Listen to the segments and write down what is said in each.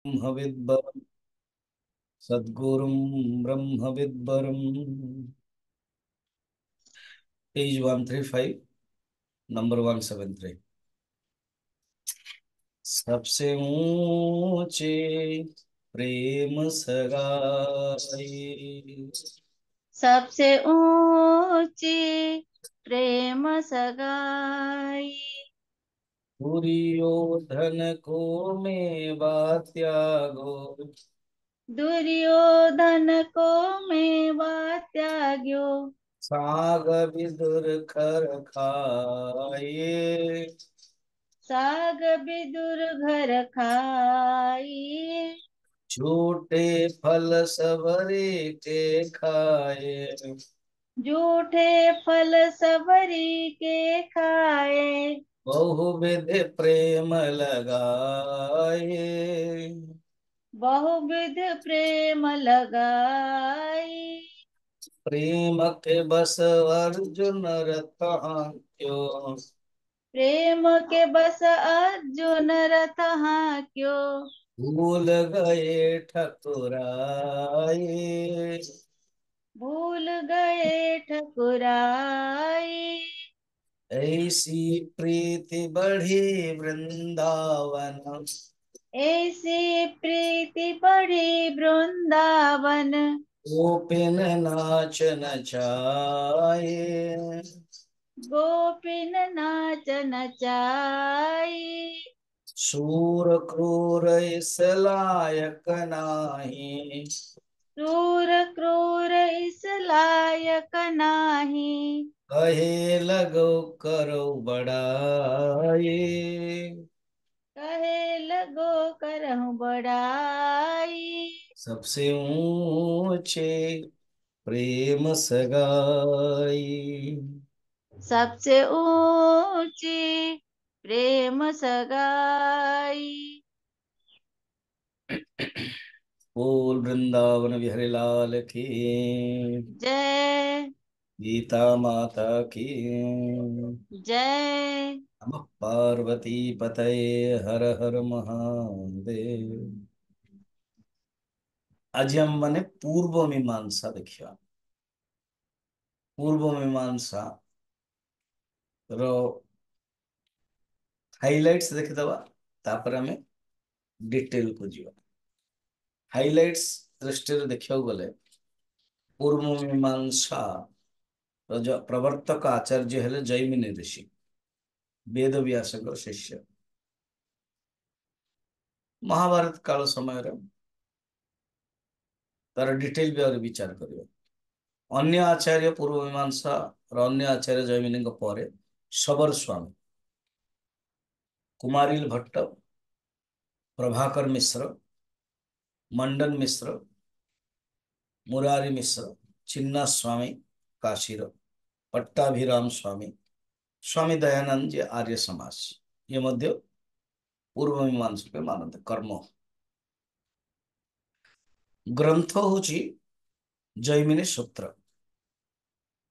ब्रह्मविद्वरं सद्गुरुं ब्रह्मविद्वरं। Page 135 number 173। सबसे ऊंचे प्रेम सगाई, सबसे ऊंची प्रेम सगाई। दुर्योधन को मेवा त्यागो, दुर्योधन को मेवा त्याग्यो। साग विदुर कर खाए, साग विदुर घर खाई। झूठे फल सबरे के खाए, झूठे फल सबरी के खाए। बहुविध प्रेम लगाए, बहुविध प्रेम लगाई। प्रेम के बस अर्जुन रता क्यों, प्रेम के बस अर्जुन रथ क्यों। भूल गए ठकुराए, भूल गए ठकुराई। ऐसी प्रीति बढ़ी वृंदावन, ऐसी प्रीति बढ़ी वृंदावन। गोपिन नाच नचाए, गोपिन नाच नचाई। शूर क्रूर इस लायक नाही, क्रूर क्रूर इस लायक नाही। कहे लगो करो बड़ाई, कहे लगो करहु बड़ाई। सबसे ऊंचे प्रेम सगाई। सबसे ऊंची प्रेम सगाई। बोल वृंदावन बिहारी लाल की, जय गीता माता की, जय। नमः पार्वती पतये हर हर महादेव। आज हम माने पूर्व मीमांसा देखिया। पूर्व मीमांसा रो हाइलाइट्स देखिदवा, तापर हमें डिटेल को जीवा। हाइलाइट्स दृष्टि देखिया गले पूर्व मीमांसा जो प्रवर्तक आचार्य हेले जैमिनी ऋषि, वेद व्यास शिष्य। महाभारत काल समय तार डिटेल भी और विचार करियो। अन्य आचार्य पूर्व मीमांसा और अन्य आचार्य जैमिनी पर शबर स्वामी, कुमारिल भट्ट, प्रभाकर मिश्र, मंडन मिश्र, मुरारी मिश्र, चिन्ना स्वामी काशीर, पट्टाभिराम स्वामी, स्वामी दयानंद जी आर्य समाज, ये मध्य पूर्व मीमांसा के मानते कर्म। ग्रंथ हूँ जैमिनी सूत्र,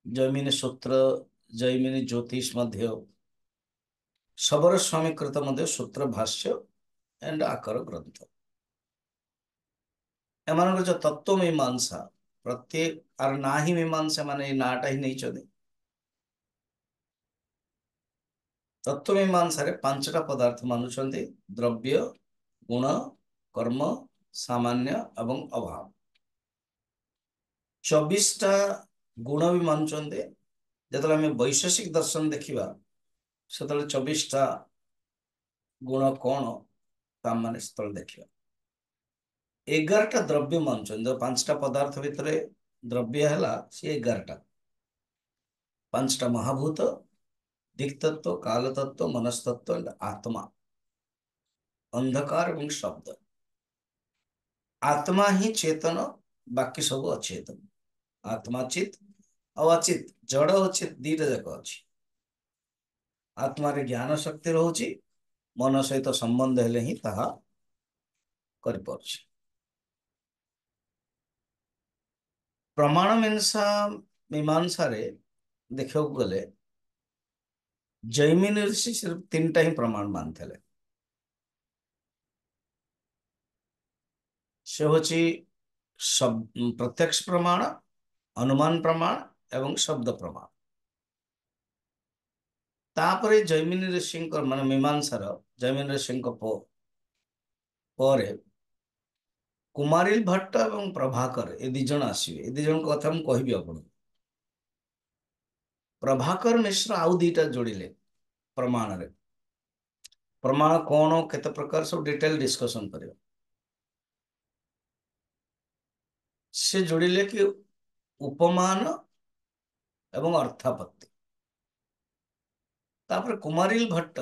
जैमिनी सूत्र, जैमिनी ज्योतिष मध्य शबर स्वामी कृत मध्य सूत्र भाष्य एंड आकर ग्रंथ। एम जो तत्व मीमांसा प्रत्येक आर ना ही मीमांसा माने नाटा ही नहीं चले। तत्व मीमांसा पांचटा पदार्थ मानुंट द्रव्य, गुण, कर्म, सामान्य एवं अभाव। 24टा गुण भी मानुंट जो आम वैशेषिक दर्शन देखा से 24टा गुण कौन मान से देखा। 11टा द्रव्य मानुंट जो 5टा पदार्थ भितर द्रव्य है सी 11टा। 5टा महाभूत, दिक्तत्व, कालतत्व, मनस्तत्व एंड आत्मा, अंधकार एवं शब्द। आत्मा ही चेतन, बाकी सब अचेतन। आत्मा चित और अचित, जड़ अचित दीटा जाक अच्छी। आत्मार ज्ञान शक्ति रोचे, मन सहित संबंध हेले ही ताहा कर पारुछि। प्रमाण मीमांसा मीमांसा रे देखा गले जैमिनी ऋषि सिर्फ 3टा ही प्रमाण मानते। से होची प्रत्यक्ष प्रमाण, अनुमान प्रमाण एवं शब्द प्रमाण। तापरे जैमिनी ऋषि मान मीमांसार जैमिनी ऋषि ପରେ कुमारिल भट्ट एवं प्रभाकर ए दी जन आसवे। ए दी जन कथा मु कहबी आपन। प्रभाकर मिश्र आउ दीटा जोड़िले प्रमाण रे। प्रमाण कौन केते प्रकार सब डिटेल डिस्कशन करियो। से जोड़िले कि उपमान एवं अर्थापत्ति। तापर कुमारिल भट्ट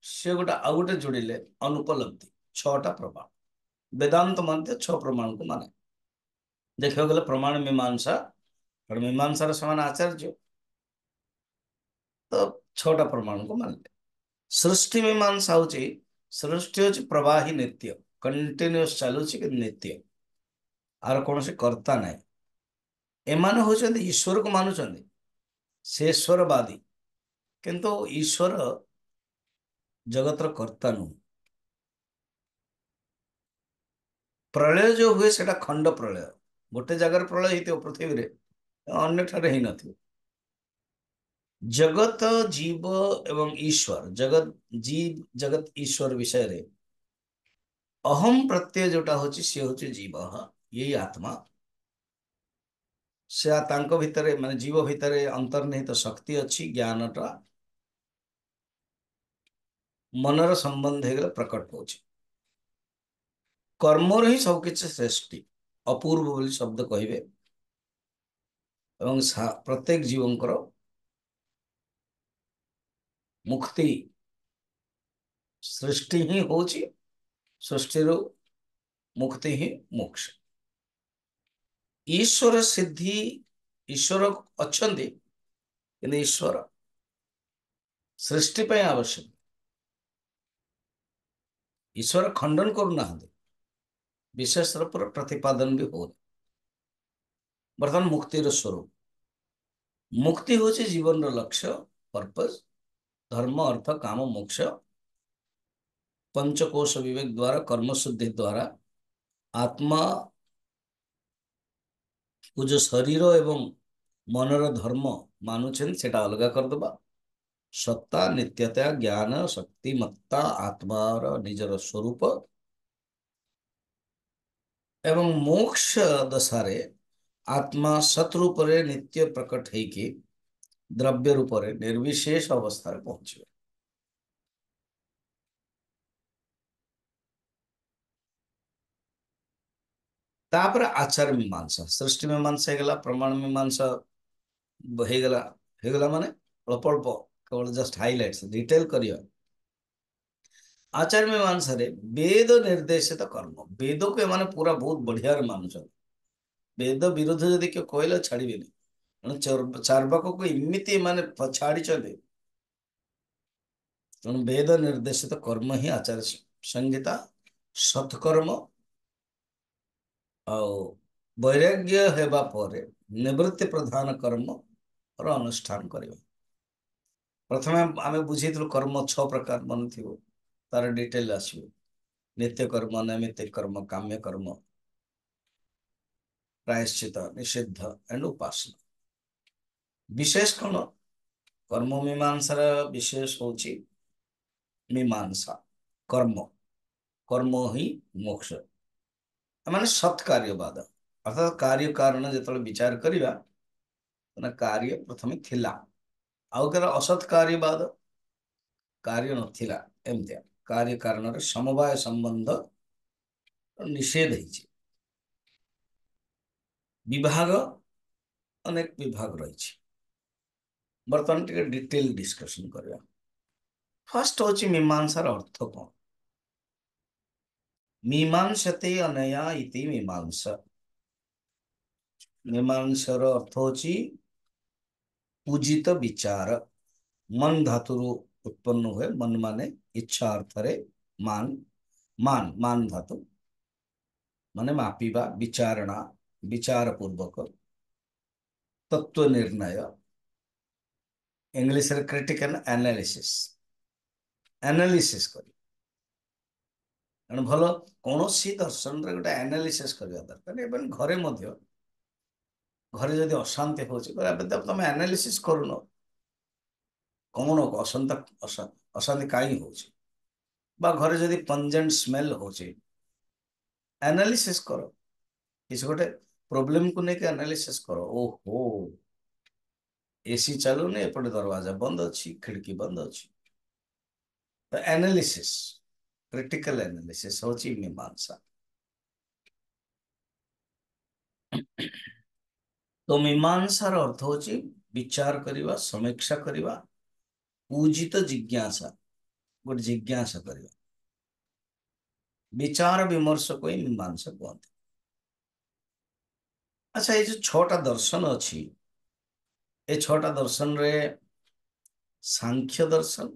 से गोटा आउ गोटे जोड़िले अनुपलब्धि। छटा प्रमाण वेदांत मध्य छ प्रमाण को माने। देखियो गले प्रमाण मीमांसा और मीमांसा समान आचार्य तो छटा प्रमाण को मानले। सृष्टि मीमांसा होची सृष्टि होची प्रवाही नित्य कंटिन्यूअस चालुची कि नित्य आर कौन से कर्ता नहीं। एमान होचंदी ईश्वर को मानुचंदी से ईश्वरवादी किंतु ईश्वर जगतर कर्ता नु। प्रलय जो हुए सेटा खंड प्रलय गोटे जगार प्रलय हेतियो पृथ्वी रे अन्य ठारे ही नथियो। जगत जीव एवं ईश्वर जगत जीव जगत ईश्वर विषय रे अहम प्रत्यय जोटा होची से होची जीव यही आत्मा से तांको भितरे माने जीव भितरे अंतर्निहित शक्ति अच्छी ज्ञानटा मनर संबंध हेगला प्रकट होची। कर्मर ही सब किछ सृष्टि अपूर्व बोली शब्द कहिबे एवं प्रत्येक जीवंकर मुक्ति सृष्टि ही होची सृष्टि मुक्ति ही मोक्ष। ईश्वर सिद्धि ईश्वर अच्छंदी किंतु ईश्वर सृष्टि पे आवश्यक। ईश्वर खंडन करूना विशेष रूप प्रतिपादन भी हो। बर्तमान मुक्तिर स्वरूप मुक्ति होची जीवन रो लक्ष्य पर्पस धर्म अर्थ काम मोक्ष पंचकोश विवेक द्वारा कर्म शुद्धि द्वारा आत्मा को जो शरीर एवं मनर धर्म मानुछन सेटा अलगा कर दबा। सत्ता नित्यता ज्ञान शक्ति मत्ता आत्मार निजर स्वरूप एवं मोक्ष दशारे आत्मा सतरूप नित्य प्रकट है द्रव्य रूप निर्विशेष अवस्था पहुंचे। तापर आचार मीमांसा सृष्टि मीमांसा हेगला प्रमाण मीमांसा हेगला हेगला माने अल्प अल्प केवल जस्ट हाइलाइट्स डिटेल करियो। आचार मीमांसा रे वेद निर्देशित कर्म वेद को माने पूरा बहुत बढ़िया मानुछन। वेद विरुद्ध यदि क्यों कहले छाड़बेनी चार्वाक को इमिति माने छाड़ी तेणु वेद निर्देशित कर्म ही आचार्य संहिता सत्कर्म वैराग्य हेबा परे निवृत्ति प्रधान कर्म और अनुष्ठान करियो। प्रथमे आमे बुझीतलु कर्म 6 प्रकार मन थिबो तार डिटेल आसीबो नित्य कर्म नैमित्तिक कर्म काम्य कर्म प्रायश्चित निषिद्ध एंड उपासना। विशेष कौन कर्म मीमांसा विशेष होची मीमांसा कर्म कर्म ही मोक्ष माने सत्कार्यवाद अर्थात कार्य कारण जो विचार करिवा कार्य प्रथमे थिला आउ केरा असत् कार्यवाद कार्य नथिला एमतिया कार्य कारण समवाय संबंध निषेध है। विभाग अनेक विभाग रही बर्तमान टिके डिटेल डिस्कशन करिया। फर्स्ट होची मीमांसार अर्थ कौन। मीमांसते अनया इति मीमांसा मीमांसार अर्थ होची पूजित विचार मन धातु उत्पन्न हुए मन माने इच्छा अर्थ रे मान मान मान धातु माने मापिबा विचारणा विचार पूर्वक तत्व निर्णय इंग्लिश रे क्रिटिकल एनालिसिस एनालिसिस करी ତେଣୁ ଭଲ କୌଣସି ଦର୍ଶନରେ ଗୋଟେ ଆନାଲିସିସ୍ କରିବା ଦରକାର। ଏବଂ ଘରେ ମଧ୍ୟ, ଘରେ ଯଦି ଅଶାନ୍ତି ହଉଛି ତମେ ଆନାଲିସିସ୍ କରୁନ, କଣ ଅଶାନ୍ତି କାହିଁ ହଉଛି, বা ଘରେ ଯଦି ପଞ୍ଜେଣ୍ଟ ସ୍ମେଲ ହଉଛି ଆନାଲିସିସ୍ କର, କିଛି ଗୋଟେ ପ୍ରୋବ୍ଲେମକୁ ନେଇକି ଆନାଲିସିସ୍ କର। ଓହୋ, एसी ଚାଲୁନି, ଏପଟେ ଦରୱାଜା ବନ୍ଦ ଅଛି, ଖିଡକି ବନ୍ଦ ଅଛି। ତ ଆନାଲିସିସ୍, କ୍ରିଟିକାଲ ଆନାଲିସିସ୍ ହଉଛି ମୀମାଂସା। ତ ମୀମାଂସାର ଅର୍ଥ ହଉଛି ବିଚାର କରିବା, ସମୀକ୍ଷା କରିବା, ପୂଜିତ ଜିଜ୍ଞାସା, ଗୋଟେ ଜିଜ୍ଞାସା କରିବା। ବିଚାର ବିମର୍ଶକୁ ହିଁ ମୀମାଂସା କୁହନ୍ତି। ଆଚ୍ଛା, ଏଇ ଯୋଉ 6ଟା ଦର୍ଶନ ଅଛି, ଏ 6ଟା ଦର୍ଶନରେ सांख्य दर्शन,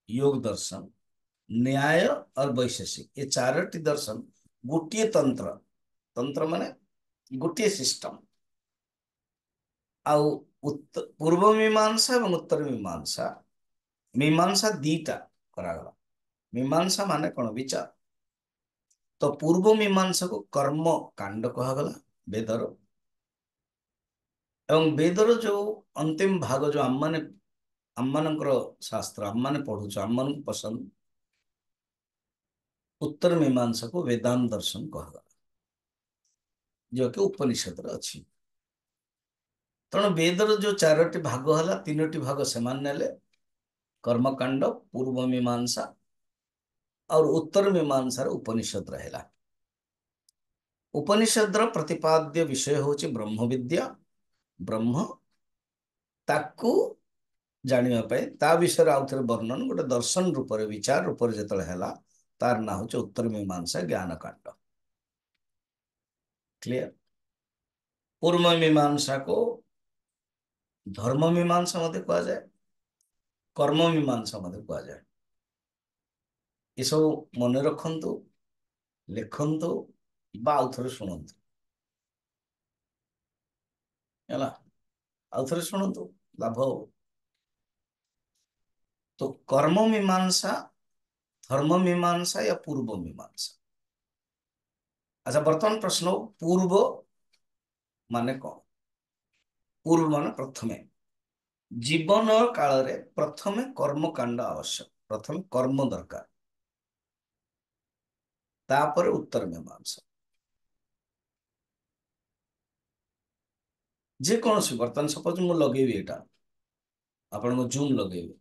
योग दर्शन, न्याय और वैशेषिक, ये 4टी दर्शन गोटे तंत्र, तंत्र माने गोटे सिस्टम। आउ पूर्व मीमांसा और उत्तर मीमांसा, मीमांसा दीटा करागला। मीमांसा माने कौन? विचार। तो पूर्व मीमांसा को कर्म कांड कहगला वेदर, एवं वेदर जो अंतिम भाग जो आम शास्त्र आम पढ़ुच, आम पसंद, उत्तर मीमांसा को वेदांत दर्शन कहगला, जो कि उपनिषद अच्छी। तेणु वेदर जो 4टी भाग है, 3टी भाग से कर्मकांड, पूर्व मीमांसा और उत्तर मीमांसा उपनिषद रहा। उपनिषद प्रतिपाद्य विषय होची ब्रह्म विद्या, ब्रह्म ताकू जानिबा पय ता विषय आउ थे वर्णन गोटे दर्शन रूप विचार रूप जो है, तार ना हो उत्तर मीमांसा ज्ञान कांड। क्लियर? पूर्व मीमांसा को धर्म मीमांसा मध्य कहा जाए, कर्म मीमांसा मध्य कहा जाए। ये सब मन रखंतु, लिखंतु बा आउ थे शुणंतु, है आउ थे शुणंतु, लाभ हो। तो कर्म मीमांसा, धर्म मीमांसा या पूर्व मीमांसा? अच्छा, बर्तमान प्रश्न, पूर्व माने कौन? पूर्व माने प्रथमे, जीवन काल रे प्रथमे कर्म कांड आवश्यक, प्रथमे कर्म दरकार, तापर उत्तर मीमांसा। जे कौन सी बर्तमान सपोज मु लगेबी एटा, आपण को जूम लगेबी,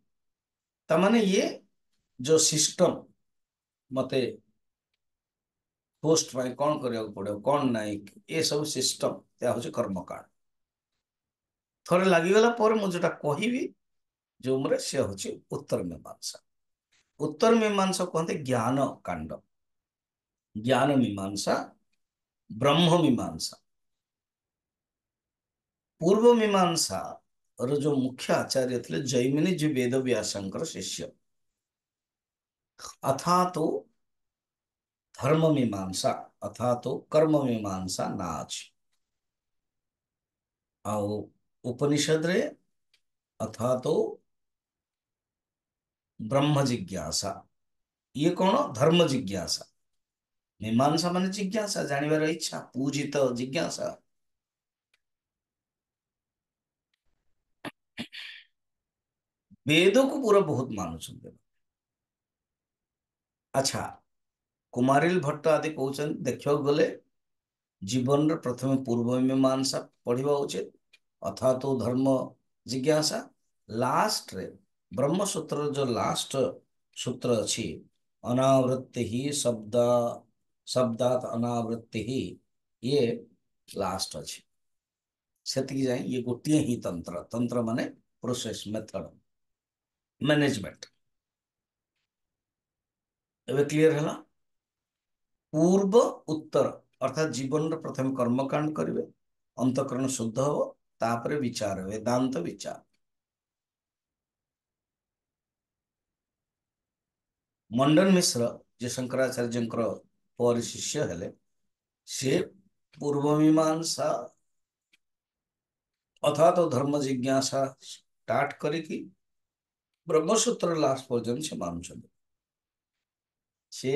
ता माने ये जो सिस्टम मते पोस्ट पाई कौन करिया पड़े, कौन नहीं, ये सब सिस्टम या होचे कर्मकांड। थोड़े लागिगला पर मु जोटा कहिबी जो मरे से होचे उत्तर मीमांसा। उत्तर मीमांसा कहते ज्ञान कांड, ज्ञान मीमांसा, ब्रह्म मीमांसा। पूर्व मीमांसा और जो मुख्य आचार्य थे जैमिनी जी वेद व्यासंकर शिष्य, अथा तो धर्म मीमांसा, अथा तो कर्म मीमांसा नाच आओ उपनिषद रे अथा तो ब्रह्म जिज्ञासा। ये कौन? धर्म जिज्ञासा। मीमांसा माने जिज्ञासा, जानिबार इच्छा, पूजित जिज्ञासा। वेद को पूरा बहुत मानुछन। अच्छा, कुमारिल भट्ट आदि कहते देखा गले जीवन प्रथम पूर्व मीमांसा पढ़ा उचित, अथा तो धर्म जिज्ञासा, लास्ट रे ब्रह्मसूत्र जो लास्ट सूत्र अच्छी, अनावृत्ति ही शब्द, शब्दात अनावृत्ति ही, ये लास्ट अच्छी। सेतिकी जाए ये गोटे ही तंत्र, तंत्र माने प्रोसेस, मेथड, मैनेजमेंट। एबे क्लियर है? पूर्व उत्तर अर्थात जीवन प्रथम कर्मकांड करेंगे, अंतकरण शुद्ध हो, तापर विचार, वेदांत विचार। मंडन मिश्र जे शंकराचार्य पर शिष्य हेले, से पूर्व मीमांसा अथा तो धर्म जिज्ञासा स्टार्ट करिकी ब्रह्मसूत्र लास्ट पर्यंत से मानुछन। से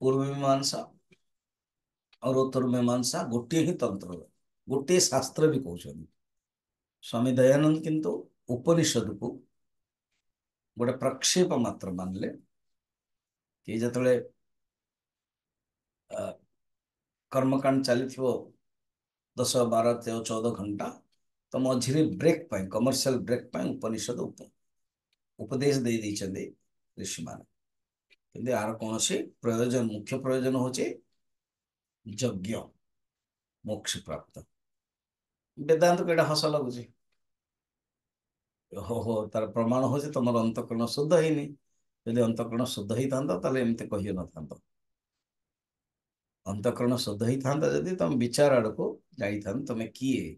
पूर्व मीमांसा और उत्तर मीमांसा गोटे ही तंत्र, गोटे शास्त्र भी कहते। स्वामी दयानंद किंतु उपनिषद को गोटे प्रक्षेप मात्र मानले कि जिते कर्मकांड चली 10, 12, 14 घंटा तो मझे ब्रेक कमर्शियल ब्रेक उपनिषद उपदेश दे देते ऋषि मान। यार कौन प्रयोजन, मुख्य प्रयोजन हूँ यज्ञ मोक्ष प्राप्त। वेदांत को हस लगुच, हो तार प्रमाण हूँ तुम अंतकरण शुद्ध है। यदि अंतकरण शुद्ध ही था एमती कही न था। अंतकरण शुद्ध ही था जदि तुम विचार आड़ को जाता तुम किए,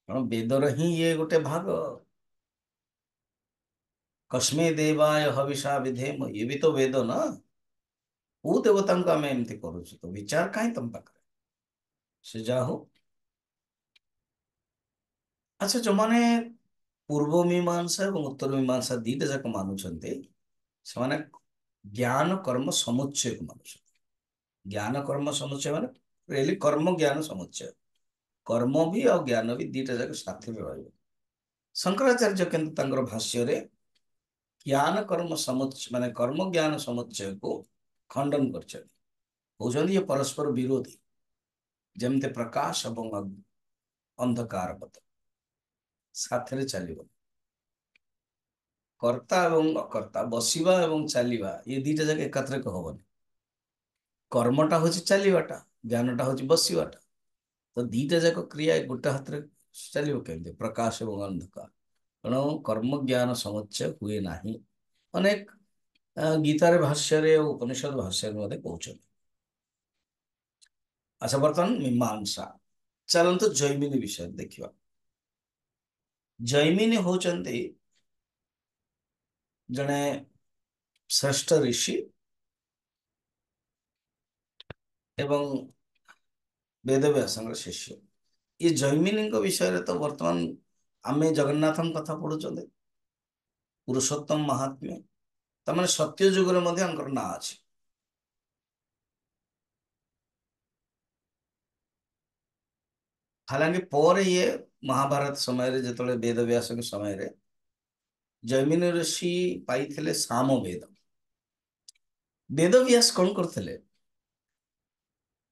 कारण वेदर ही ये गोटे भाग। कस्मे देवाय हविषा विधेम, ये भी तो वेद ना। वो देवता को आम एमती करुँ तो विचार कहीं तुम पाखे से जा हो। अच्छा, जो माने पूर्व मीमांसा और उत्तर मीमांसा दीटा जाक मानुंट से ज्ञान कर्म समुच्चय को मानुंट। ज्ञान कर्म समुच्चय माने रियली कर्म ज्ञान समुच्चय, कर्म भी और ज्ञान भी दीटा जाक साथी रही। शंकराचार्य किंतु भाष्य रे ज्ञान कर्म समुच्चय माने कर्म ज्ञान समुच्चय को खंडन कर ये परस्पर विरोधी, जमते प्रकाश और अंधकार साथ चलो। कर्ता एवं अकर्ता, बसवा एवं चलवा ये दीटा जाक एकत्रिक हेनी। कर्मटा हूँ चलवाटा, ज्ञानटा हूँ बसवाटा। तो दीटा जाक क्रिया गोटे हाथ में चलो केमती प्रकाश और अंधकार। तेणु कर्म ज्ञान समुच्चय हुए ना। अनेक गीतार भाष्य उपनिषद भाष्य कहते। अच्छा, बर्तमान मीमांसा चलतु जैमिनी विषय देखा। जैमिनी होचंती जड़े श्रेष्ठ ऋषि एवं वेदव्यास शिष्य। ये जैमिनी विषय तो वर्तमान आमे जगन्नाथ कथा पढ़ुं, पुरुषोत्तम महात्म्य तमाने सत्य जुगर ना अच्छे। हालांकि पर ये महाभारत समय जो वेदव्यास के समय जैमिनी ऋषि पाई साम वेद। वेदव्यास कौन करते,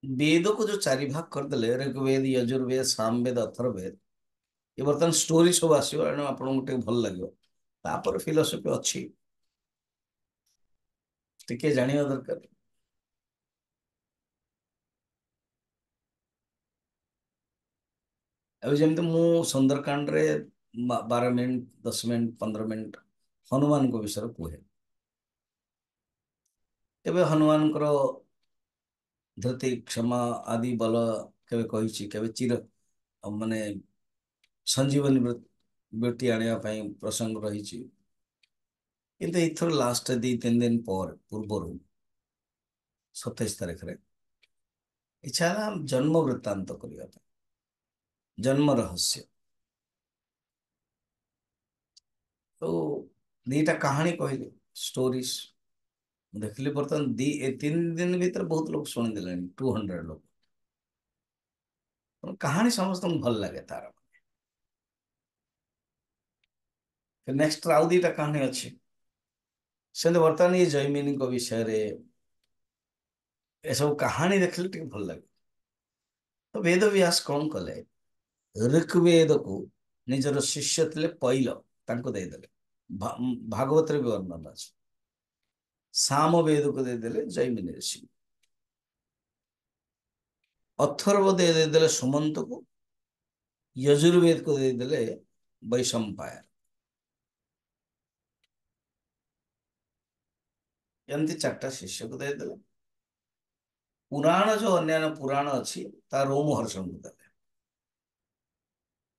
वेद को जो चारि भाग करदे ऋग्वेद यजुर्वेद सामवेद अथर्ववेद, ये बर्तमान स्टोरी सब आसो आप भल लगे। तापर फिलोसफी अच्छी टिके जानिया दरकार। अब जमी मु सुंदरकांड रे 12 मिनट 10 मिनट 15 मिनट हनुमान को विषय कहे। केवे हनुमान धृति क्षमा आदि बल केवे कही, केवे चिर माने संजीवनी बेटी आने प्रसंग रही। किंतु इथर लास्ट 2-3 दिन पर पूर्वर 27 तारीख रे इच्छा जन्म वृत्तांत करने, जन्म रहस्य। तो दीटा कहानी कहली स्टोरीज देखली। बर्तमान 3 दिन भीतर बहुत लोग शुणिदे, 200 लोग। कहानी समस्त भल लगे तार। नेक्स्ट आउ 2टा कहानी अच्छी से बर्तमान ये जैमिनी विषय रे ए सब कहानी देखले भल लगे। तो वेद व्यास कौन कले, ऋग्वेद को निजर शिष्य थे पैल देदेले। भागवत भी वर्णन अच्छे। साम वेद को देदेले जैमिनी ऋषि। अथर्व देदेले सुमंत को। यजुर्वेद को देदेले वैशंपायन। एमती 4टा शिष्य को देदेले। पुराण जो अन्य पुराण अच्छी रोमहर्षण को देले।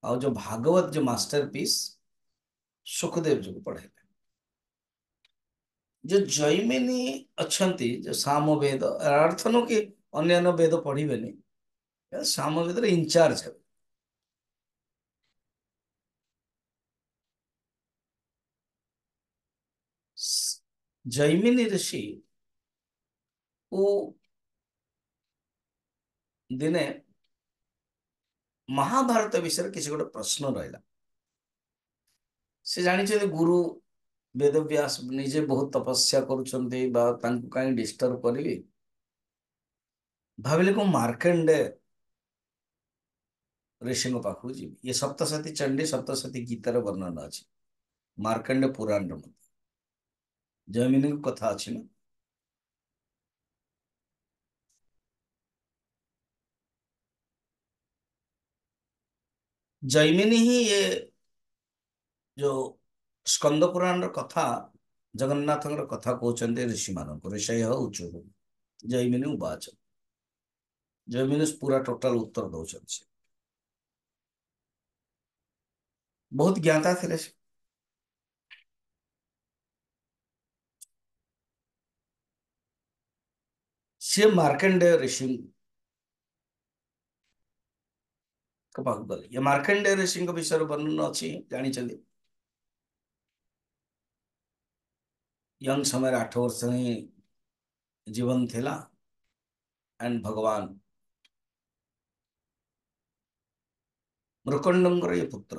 और जो भागवत जो मास्टरपीस सुखदेव जी को पढ़े। जो जैमिनी अच्छंती जो साम वेद अर्थ नु कि अन्य वेद पढ़िबे नहीं, साम वेद रे इंचार्ज है। जैमिनी ऋषि ଓ ଦିନେ ମହାଭାରତ ବିଷୟରେ କିଛି ଗୋଟେ ପ୍ରଶ୍ନ ରହିଲା। ସେ ଜାଣିଛନ୍ତି ଗୁରୁ ବେଦବ୍ୟାସ ନିଜେ ବହୁତ ତପସ୍ୟା କରୁଛନ୍ତି, ବା ତାଙ୍କୁ କାହିଁ ଡିଷ୍ଟର୍ବ କରିବି, ଭାବିଲେ କଣ ମାର୍କଣ୍ଡେୟ ଋଷିଙ୍କ ପାଖକୁ ଯିବି। ଇଏ ସପ୍ତଶତୀ ଚଣ୍ଡୀ ସପ୍ତଶତୀ ଗୀତାର ବର୍ଣ୍ଣନା ଅଛି, ମାର୍କଣ୍ଡେୟ ପୁରାଣର ମଧ୍ୟ ଜୈମିନୀଙ୍କ କଥା ଅଛି ନା। ଜୈମିନୀ ହିଁ ये ଯୋଉ ସ୍କନ୍ଦ ପୁରାଣର କଥା, ଜଗନ୍ନାଥଙ୍କର କଥା କହୁଛନ୍ତି ଋଷି ମାନଙ୍କୁ, ଋଷୟ ଉଚୁ ଜୈମିନୀ ଉବାଚ। ଜୈମିନୀ ପୁରା ଟୋଟାଲ ଉତ୍ତର ଦଉଛନ୍ତି। ସେ ବହୁତ ଜ୍ଞାତା ଥିଲେ ସେ। ସିଏ ମାର୍କଣ୍ଡେୟ ଋଷିଙ୍କ ପାଖକୁ ଗଲେ। ଏ ମାର୍କଣ୍ଡେୟ ଋଷିଙ୍କ ବିଷୟରେ ବର୍ଣ୍ଣନା ଅଛି, ଜାଣିଛନ୍ତି। ୟଙ୍ଗ ସମୟରେ 8 ବର୍ଷ ହିଁ ଜୀବନ ଥିଲା, ଆଣ୍ଡ ଭଗବାନ ମୃକଣ୍ଡଙ୍କର ଏ ପୁତ୍ର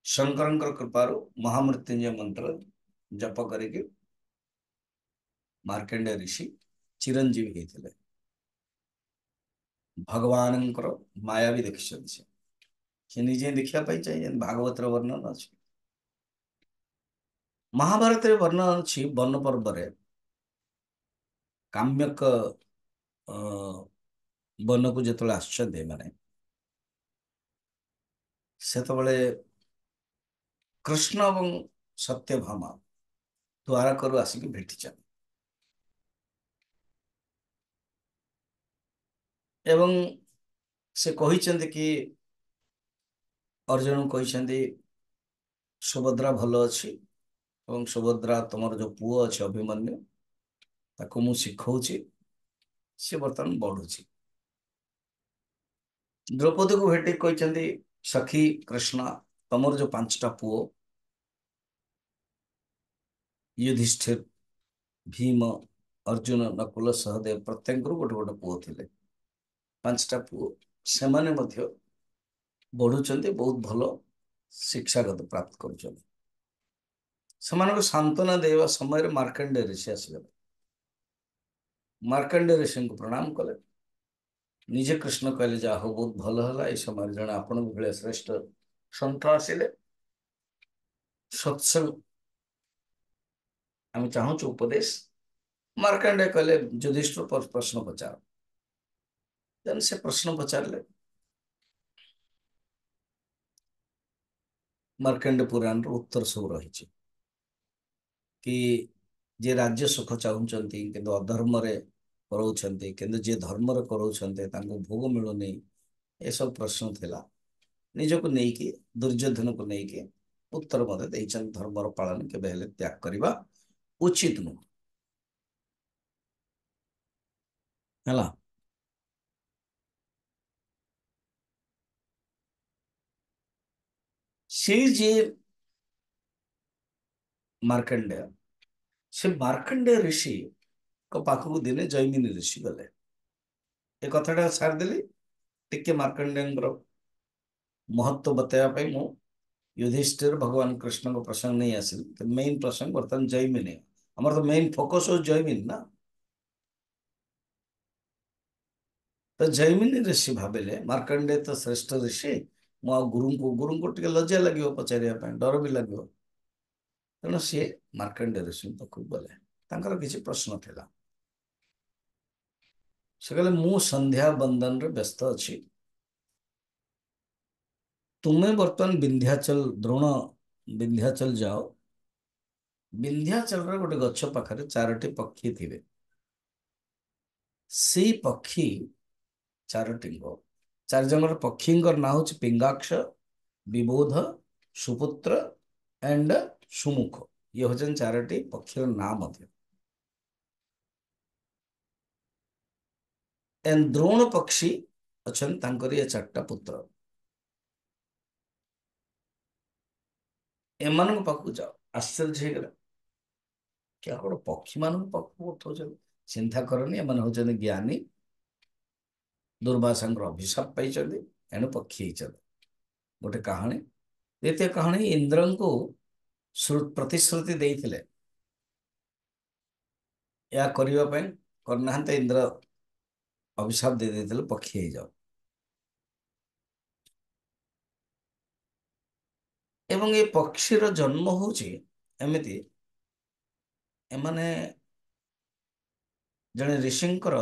ଶଙ୍କରଙ୍କର କୃପାରୁ ମହାମୃତ୍ୟୁଞ୍ଜୟ ମନ୍ତ୍ର ଜପ କରିକି ମାର୍କଣ୍ଡେୟ ଋଷି ଚିରଞ୍ଜୀବୀ ହେଇଥିଲେ। ଭଗବାନଙ୍କର ମାୟା ବି ଦେଖିଛନ୍ତି ସେ। ସେ ନିଜେ ଦେଖିବା ପାଇଁ ଚାହିଁଛନ୍ତି, ଭାଗବତର ବର୍ଣ୍ଣନା ଅଛି। ମହାଭାରତରେ ବର୍ଣ୍ଣନା ଅଛି, ବନ ପର୍ବରେ କାମ୍ୟକ ବନକୁ ଯେତେବେଳେ ଆସିଛନ୍ତି ଏମାନେ, ସେତେବେଳେ କୃଷ୍ଣ ଏବଂ ସତ୍ୟଭାମା ଦ୍ୱାରକରୁ ଆସିକି ଭେଟିଛନ୍ତି ଏବଂ ସେ କହିଛନ୍ତି କି, ଅର୍ଜୁନ କହିଛନ୍ତି ସୁଭଦ୍ରା ଭଲ ଅଛି, ଏବଂ ସୁଭଦ୍ରା ତମର ଯୋଉ ପୁଅ ଅଛି ଅଭିମନ୍ୟୁ, ତାକୁ ମୁଁ ଶିଖଉଛି, ସେ ବର୍ତ୍ତମାନ ବଢୁଛି। ଦ୍ରୌପଦୀକୁ ଭେଟି କହିଛନ୍ତି, ସଖୀ କୃଷ୍ଣ, ତମର ଯୋଉ 5ଟା ପୁଅ युधिष्ठिर, भीम, अर्जुन, नकुल, सहदेव, प्रत्येकରୁ ଗୋଟେ ଗୋଟେ ପୁଅ ଥିଲେ। 5ଟା ପୁଅ ସେମାନେ ମଧ୍ୟ ବଢୁଛନ୍ତି, ବହୁତ ଭଲ ଶିକ୍ଷାଗତ ପ୍ରାପ୍ତ କରୁଛନ୍ତି। ସେମାନଙ୍କୁ ସାନ୍ତ୍ୱନା ଦେବା ସମୟରେ ମାର୍କଣ୍ଡେୟ ଋଷି ଆସିଗଲେ। ମାର୍କଣ୍ଡେୟ ଋଷିଙ୍କୁ ପ୍ରଣାମ କଲେ। ନିଜେ କୃଷ୍ଣ କହିଲେ, ଯାହା ହଉ ବହୁତ ଭଲ ହେଲା, ଏଇ ସମୟରେ ଜଣେ ଆପଣଙ୍କ ଭଳିଆ ଶ୍ରେଷ୍ଠ ସନ୍ଥ ଆସିଲେ। ସତ୍ସଙ୍ଗ ଆମେ ଚାହୁଁଛୁ, ଉପଦେଶ। ମାର୍କଣ୍ଡେୟ କହିଲେ, ଯୁଧିଷ୍ଠିର ପ୍ରଶ୍ନ ପଚାର। ତେଣୁ ସେ ପ୍ରଶ୍ନ ପଚାରିଲେ। ମାର୍କଣ୍ଡେୟ ପୁରାଣର ଉତ୍ତର ସବୁ ରହିଛି କି, ଯେ ରାଜ୍ୟ ସୁଖ ଚାହୁଁଛନ୍ତି କିନ୍ତୁ ଅଧର୍ମରେ କରାଉଛନ୍ତି, କିନ୍ତୁ ଯିଏ ଧର୍ମରେ କରାଉଛନ୍ତି ତାଙ୍କୁ ଭୋଗ ମିଳୁନି, ଏସବୁ ପ୍ରଶ୍ନ ଥିଲା। ନିଜକୁ ନେଇକି, ଦୁର୍ଯ୍ୟୋଧନକୁ ନେଇକି ଉତ୍ତର ମଧ୍ୟ ଦେଇଛନ୍ତି, ଧର୍ମର ପାଳନ କେବେ ହେଲେ ତ୍ୟାଗ କରିବା ଉଚିତ ନୁହଁ। ହେଲା। ସେ ଯିଏ ମାର୍କଣ୍ଡେୟ, ସେ ମାର୍କଣ୍ଡେୟ ଋଷିଙ୍କ ପାଖକୁ ଦିନେ ଜୈମିନୀ ଋଷି ଗଲେ। ଏ କଥାଟା ସାରିଦେଲି, ଟିକେ ମାର୍କଣ୍ଡେୟଙ୍କର ମହତ୍ଵ ବତାଇବା ପାଇଁ ମୁଁ युधिष्ठिर भगवान कृष्ण को प्रसंग नहीं आसिल, तो मेन प्रसंग बर्तमान जैमिनी, हमारा तो मेन फोकस हो जैमिनी ना। तो जैमिनी ऋषि भाविले मार्कंडेय तो श्रेष्ठ ऋषि, मु गुरु को टिके लज्जा लगे पचारिया डर भी लगे। तेणु सी मार्कंडेय ऋषि पाखक गले, तांकर किसी प्रश्न थिला। से कहले, मु संध्या बंदन रे व्यस्त अछि, तुम्हें बर्तमान विंध्याचल द्रोण विंध्याचल जाओ। विंध्याचल रे गोटे गच्छ पाखरे 4टी पक्षी थिबे। सी पक्षी 4टी 4 जन पक्षी ना हूँ पिंगाक्ष, विबोध, सुपुत्र एंड सुमुख। ये हूँ 4टी पक्षी नाम। एंड द्रोण पक्षी अच्छा ये 4टा पुत्र। एमान पाखु जाओ। आश्चर्य हो गला, क्या गोटे पक्षी मान पाखु उठाऊ, ଚିନ୍ତା କରନି, ଏମାନେ ହଉଛନ୍ତି ଜ୍ଞାନୀ, ଦୁର୍ବାସାଙ୍କର ଅଭିଶାପ ପାଇଛନ୍ତି, ଏଣୁ ପକ୍ଷୀ ହେଇଛନ୍ତି। ଗୋଟେ କାହାଣୀ। ଦ୍ୱିତୀୟ କାହାଣୀ, ଇନ୍ଦ୍ରଙ୍କୁ ପ୍ରତିଶ୍ରୁତି ଦେଇଥିଲେ ଏହା କରିବା ପାଇଁ, କରିନାହାନ୍ତି। ଇନ୍ଦ୍ର ଅଭିଶାପ ଦେଇ ଦେଇଥିଲେ ପକ୍ଷୀ ହେଇଯାଉ। ଏବଂ ଏ ପକ୍ଷୀର ଜନ୍ମ ହଉଛି ଏମିତି, ଏମାନେ ଜଣେ ଋଷିଙ୍କର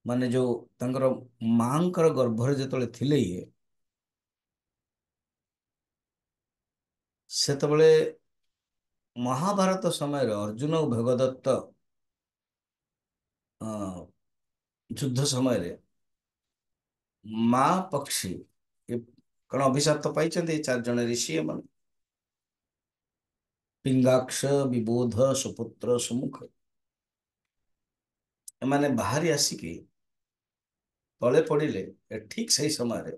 ମାନେ ଯୋଉ ତାଙ୍କର ମାଙ୍କର ଗର୍ଭରେ ଯେତେବେଳେ ଥିଲେ ଇଏ, ସେତେବେଳେ ମହାଭାରତ ସମୟରେ ଅର୍ଜୁନ ଓ ଭଗଦତ୍ତ ଯୁଦ୍ଧ ସମୟରେ ମା ପକ୍ଷୀ କଣ ଅଭିଶାପ୍ତ ପାଇଛନ୍ତି ଏ 4 ଜଣ ଋଷି। ଏମାନେ ପିଙ୍ଗାକ୍ଷ, ବିବୋଧ, ସୁପୁତ୍ର, ସୁମୁଖ, ଏମାନେ ବାହାରି ଆସିକି ତଳେ ପଡ଼ିଲେ। ଠିକ୍ ସେଇ ସମୟରେ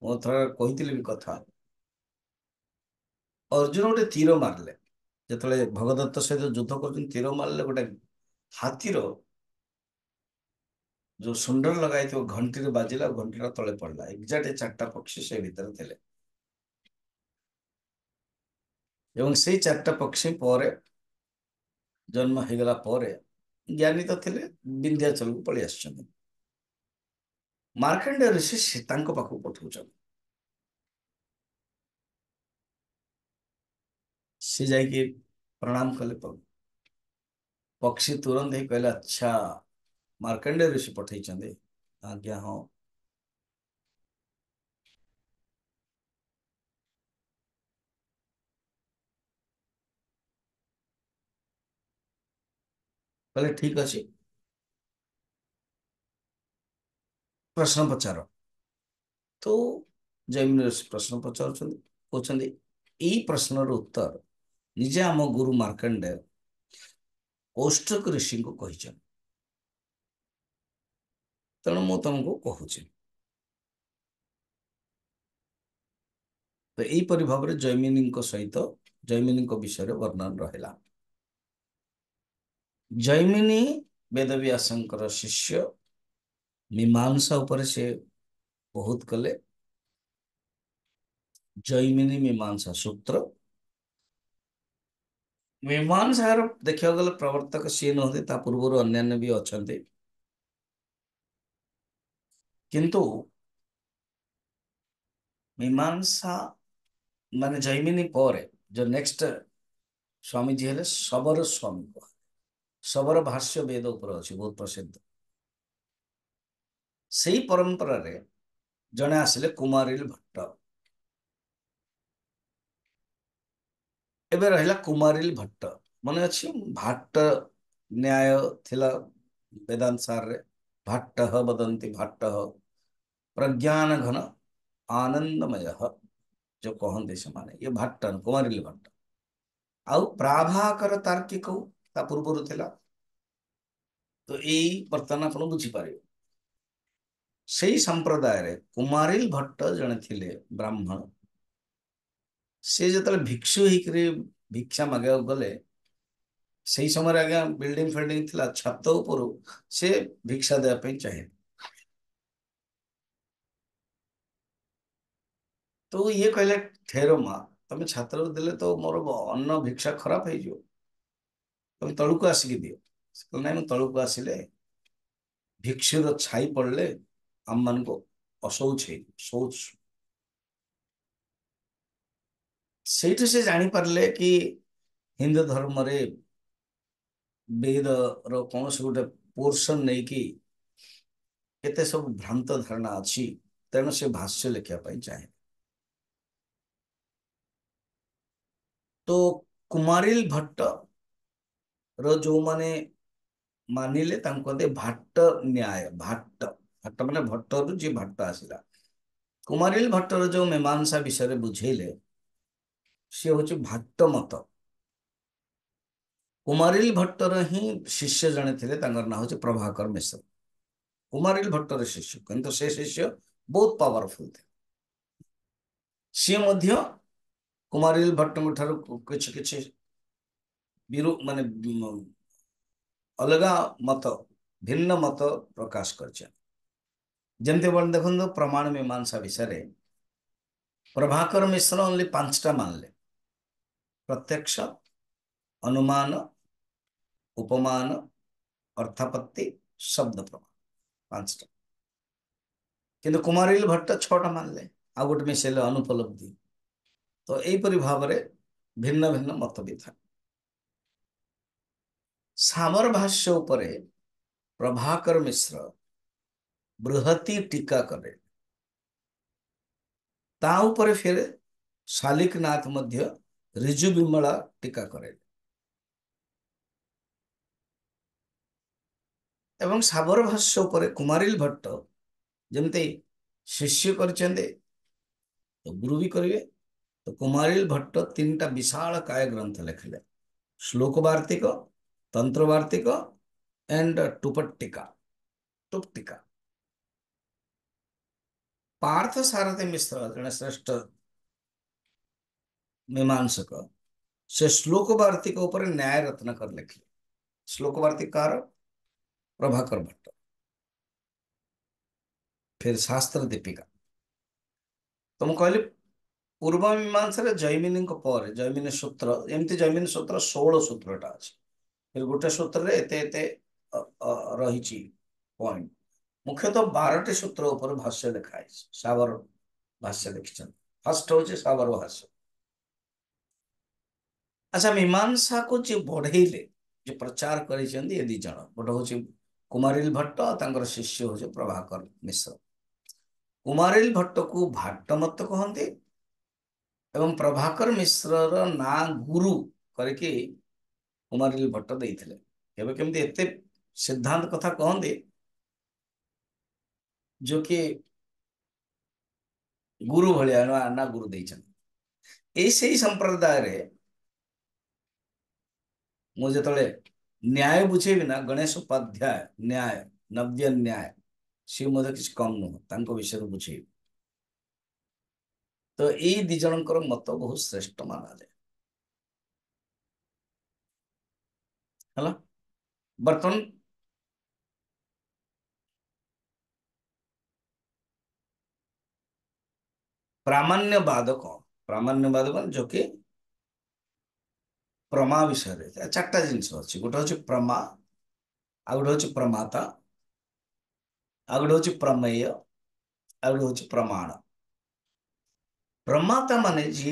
ମୁଁ ଥରେ କହିଥିଲି ବି କଥା, ଅର୍ଜୁନ ଗୋଟେ ତୀର ମାରିଲେ। ଯେତେବେଳେ ଭଗଦତ୍ତ ସହିତ ଯୁଦ୍ଧ କରୁଛନ୍ତି, ତୀର ମାରିଲେ, ଗୋଟେ ହାତୀର ଯୋଉ ସୁଣ୍ଡର ଲଗାଇଥିବ ଘଣ୍ଟିରେ ବାଜିଲା, ଘଣ୍ଟିଟା ତଳେ ପଡିଲା। ଏକ୍ଜାକ୍ଟ 4ଟା ପକ୍ଷୀ ସେ ଭିତରେ ଥିଲେ। ଏବଂ ସେଇ 4ଟା ପକ୍ଷୀ ପରେ ଜନ୍ମ ହେଇଗଲା ପରେ ଜ୍ଞାନୀ ତ ଥିଲେ, ବିନ୍ଧ୍ୟାଚଳକୁ ପଳେଇ ଆସିଛନ୍ତି। ମାର୍କଣ୍ଡେୟ ଋଷି ସୀତାଙ୍କ ପାଖକୁ ପଠଉଛନ୍ତି। ସେ ଯାଇକି ପ୍ରଣାମ କଲେ। ପକ୍ଷୀ ତୁରନ୍ତ ହିଁ କହିଲେ, ଆଚ୍ଛା, ମାର୍କଣ୍ଡେୟ ଋଷି ପଠେଇଛନ୍ତି? ଆଜ୍ଞା, ହଁ। କହିଲେ ଠିକ ଅଛି, ପ୍ରଶ୍ନ ପଚାର। ତ ଜୈମିନି ଋଷି ପ୍ରଶ୍ନ ପଚାରୁଛନ୍ତି, କହୁଛନ୍ତି ଏଇ ପ୍ରଶ୍ନର ଉତ୍ତର ନିଜେ ଆମ ଗୁରୁ ମାର୍କଣ୍ଡେୟ କୌଷ୍ଠକ ଋଷିଙ୍କୁ କହିଛନ୍ତି, ତେଣୁ ମୁଁ ତମକୁ କହୁଛି। ତ ଏହିପରି ଭାବରେ ଜୈମିନୀଙ୍କ ସହିତ ଜୈମିନୀଙ୍କ ବିଷୟରେ ବର୍ଣ୍ଣନା ରହିଲା। ଜୈମିନୀ ବେଦବ୍ୟାସଙ୍କର ଶିଷ୍ୟ। ମୀମାଂସା ଉପରେ ସେ ବହୁତ କଲେ। ଜୈମିନୀ ମୀମାଂସା ସୂତ୍ର। ମୀମାଂସାର ଦେଖିବାକୁ ଗଲେ ପ୍ରବର୍ତ୍ତକ ସିଏ ନୁହନ୍ତି, ତା ପୂର୍ବରୁ ଅନ୍ୟାନ୍ୟ ବି ଅଛନ୍ତି। କିନ୍ତୁ ମୀମାଂସା ମାନେ ଜୈମିନୀ ପରେ ଯୋଉ ନେକ୍ସଟ ସ୍ୱାମୀଜୀ ହେଲେ ଶବର ସ୍ୱାମୀ। ଶବର ଭାଷ୍ୟ ବେଦ ଉପରେ ଅଛି, ବହୁତ ପ୍ରସିଦ୍ଧ। ସେଇ ପରମ୍ପରାରେ ଜଣେ ଆସିଲେ କୁମାରିଲ ଭଟ୍ଟ। ଏବେ ରହିଲା କୁମାରିଲ ଭଟ୍ଟ। ମନେ ଅଛି ଭାଟ୍ଟ ନ୍ୟାୟ ଥିଲା ବେଦାନ୍ତ ସାରରେ। ଭାଟ୍ଟ ବଦନ୍ତି ଭାଟ୍ଟ ପ୍ରଜ୍ଞାନ ଘନ ଆନନ୍ଦମୟ, ଯୋଉ କହନ୍ତି ସେମାନେ, ଇଏ ଭାଟ୍ଟ କୁମାରିଲ ଭଟ୍ଟ। ଆଉ ପ୍ରାଭାକର ତାର୍କିକ ତା ପୂର୍ବରୁ ଥିଲା। ତ ଏଇ ବର୍ତ୍ତମାନ ଆପଣ ବୁଝିପାରିବେ, ସେଇ ସମ୍ପ୍ରଦାୟରେ କୁମାରିଲ ଭଟ୍ଟ ଜଣେ ଥିଲେ ବ୍ରାହ୍ମଣ। ସେ ଯେତେବେଳେ ଭିକ୍ଷୁ ହେଇକରି ଭିକ୍ଷା ମାଗିବାକୁ ଗଲେ, ସେଇ ସମୟରେ ଆଜ୍ଞା ବିଲ୍ଡିଂ ଫିଲ୍ଡିଂ ଥିଲା, ଛାତ ଉପରୁ ସେ ଭିକ୍ଷା ଦେବା ପାଇଁ ଚାହେଁ। ତ ଇଏ କହିଲେ, ଠେର ମା, ତମେ ଛାତ୍ରକୁ ଦେଲେ ତ ମୋର ଅନ୍ନ ଭିକ୍ଷା ଖରାପ ହେଇଯିବ, ତମେ ତଳକୁ ଆସିକି ଦିଅ। ସେ କହିଲେ, ନାଇଁ, ମୁଁ ତଳକୁ ଆସିଲେ ଭିକ୍ଷୁର ଛାଇ ପଡିଲେ ଆମମାନଙ୍କୁ ଅଶୌଚ ଶୌଚ। ସେଇଠୁ ସେ ଜାଣିପାରିଲେ କି ହିନ୍ଦୁ ଧର୍ମରେ ବେଦର କୌଣସି ଗୋଟେ ପୋର୍ସନ ନେଇକି କେତେ ସବୁ ଭ୍ରାନ୍ତ ଧାରଣା ଅଛି। ତେଣୁ ସେ ଭାଷ୍ୟ ଲେଖିବା ପାଇଁ ଚାହେଁ। ତ କୁମାରିଲ ଭଟ୍ଟ ର ଯୋଉମାନେ ମାନିଲେ ତାଙ୍କୁ କହନ୍ତି ଭାଟ୍ଟ ନ୍ୟାୟ। ଭାଟ୍ଟ ଭାଟ୍ଟ ମାନେ ଭଟ୍ଟରୁ ଯିଏ ଭାଟ୍ଟ ଆସିଲା। କୁମାରିଲ ଭଟ୍ଟର ଯୋଉ ମୀମାଂସା ବିଷୟରେ ବୁଝେଇଲେ, ସିଏ ହଉଛି ଭାଟ୍ଟ ମତ। କୁମାରିଲ ଭଟ୍ଟର ହିଁ ଶିଷ୍ୟ ଜଣେ ଥିଲେ, ତାଙ୍କର ନାଁ ହଉଛି ପ୍ରଭାକର ମିଶ୍ର। କୁମାରିଲ ଭଟ୍ଟର ଶିଷ୍ୟ, କିନ୍ତୁ ସେ ଶିଷ୍ୟ ବହୁତ ପାୱାରଫୁଲ ଥିଲେ। ସିଏ ମଧ୍ୟ କୁମାରିଲ ଭଟ୍ଟଙ୍କ ଠାରୁ କିଛି କିଛି ମାନେ अलगा मत भिन्न मत प्रकाश कर जमती बल देखो प्रमाण मीमांसा विषय प्रभाकर मिश्र ओनली 5टा मानले प्रत्यक्ष अनुमान उपमान अर्थापत्ति शब्द प्रमाण 5टा किंतु कुमारिल भट्ट 6टा मानले आ गोटे मिसेले अनुपलब्धि तो यहीपरि भाव में भिन्न भिन्न मत भी था सामर भाष्य उपरे प्रभाकर मिश्र बृहती टीका करे ता उपरे फिर शालिक नाथ मध्य ऋजु विमला टीका करे एवं साबर भाष्य उपरे कुमारिल भट्ट जमते शिष्य करचंदे तो गुरु भी करिवे तो कुमारिल भट्ट 3टा विशाल काय ग्रंथ लिखले श्लोक वार्तिक तंत्र वार्तिक एंड टुपट्टिका टुप्टिका पार्थ सारथी मिश्र जने श्रेष्ठ मीमांसक से श्लोक वार्तिक ऊपर न्याय रत्न कर लिखले श्लोक वार्तिकार प्रभाकर भट्ट फिर शास्त्र दीपिका तो मुझे कहली पूर्व मीमांसा जैमिनी पर जैमिनी सूत्र एमती जैमिनी सूत्र 16 सूत्रटा अच्छे फिर गोटे सूत्र एते एते रही पॉइंट मुख्यतः 12टी सूत्र ऊपर भाष्य लिखाई साबर भाष्य लिखिं फर्स्ट हूँ साबर भाष्य अच्छा मीमांसा को जी बढ़ेले जो प्रचार कर ये 2 जन गोटे हूँ कुमारिल भट्ट और शिष्य हूँ प्रभाकर मिश्र कुमारिल भट्ट को भाट्ट मत कहते एवं प्रभाकर मिश्र ना गुरु करके कुमारिल भट्ट देते केमी एत सिद्धांत कथा कहते जो कि गुरु भाया ना गुरु देते से संप्रदाय रे मुझे न्याय बुझेबी ना गणेश उपाध्याय न्याय नव्य न्याय सी मुझे किसी कम नुह विषय बुझे तो ये 2 जनकर मत बहुत श्रेष्ठ माना जाए है बर्तमान प्रामाण्यवाद कौन प्रामाण्यवाद कौन जो कि प्रमा विषय 4टा जिनस अच्छी गोटे हूँ प्रमा आ गोटे हूँ प्रमाता आ गोटे हूँ प्रमेय आ गोटे हूँ प्रमाण प्रमाता माने जी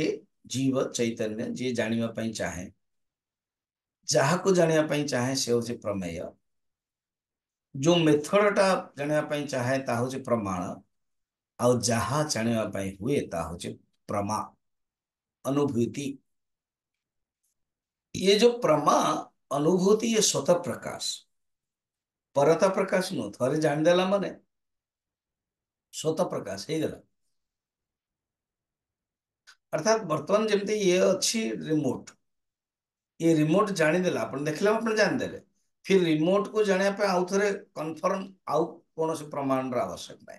जीव चैतन्य जी जानापी चाहे जहाँ को जानापी चाहे से हूँ प्रमेय जो मेथडटा जानापी चाहे ता हूँ प्रमाण आउ जहाँ जानापी हुए ता हूँ प्रमा अनुभूति ये जो प्रमा अनुभूति ये स्वतः प्रकाश परता प्रकाश नुह थे जानीदेला माने स्वतः प्रकाश हो गला अर्थात बर्तमान जमती ये अच्छी रिमोट ये रिमोट जानीदेला आप देखले आप जानीदे फिर रिमोट को जानापी आउ थे कन्फर्म आउ कौन से प्रमाण आवश्यक ना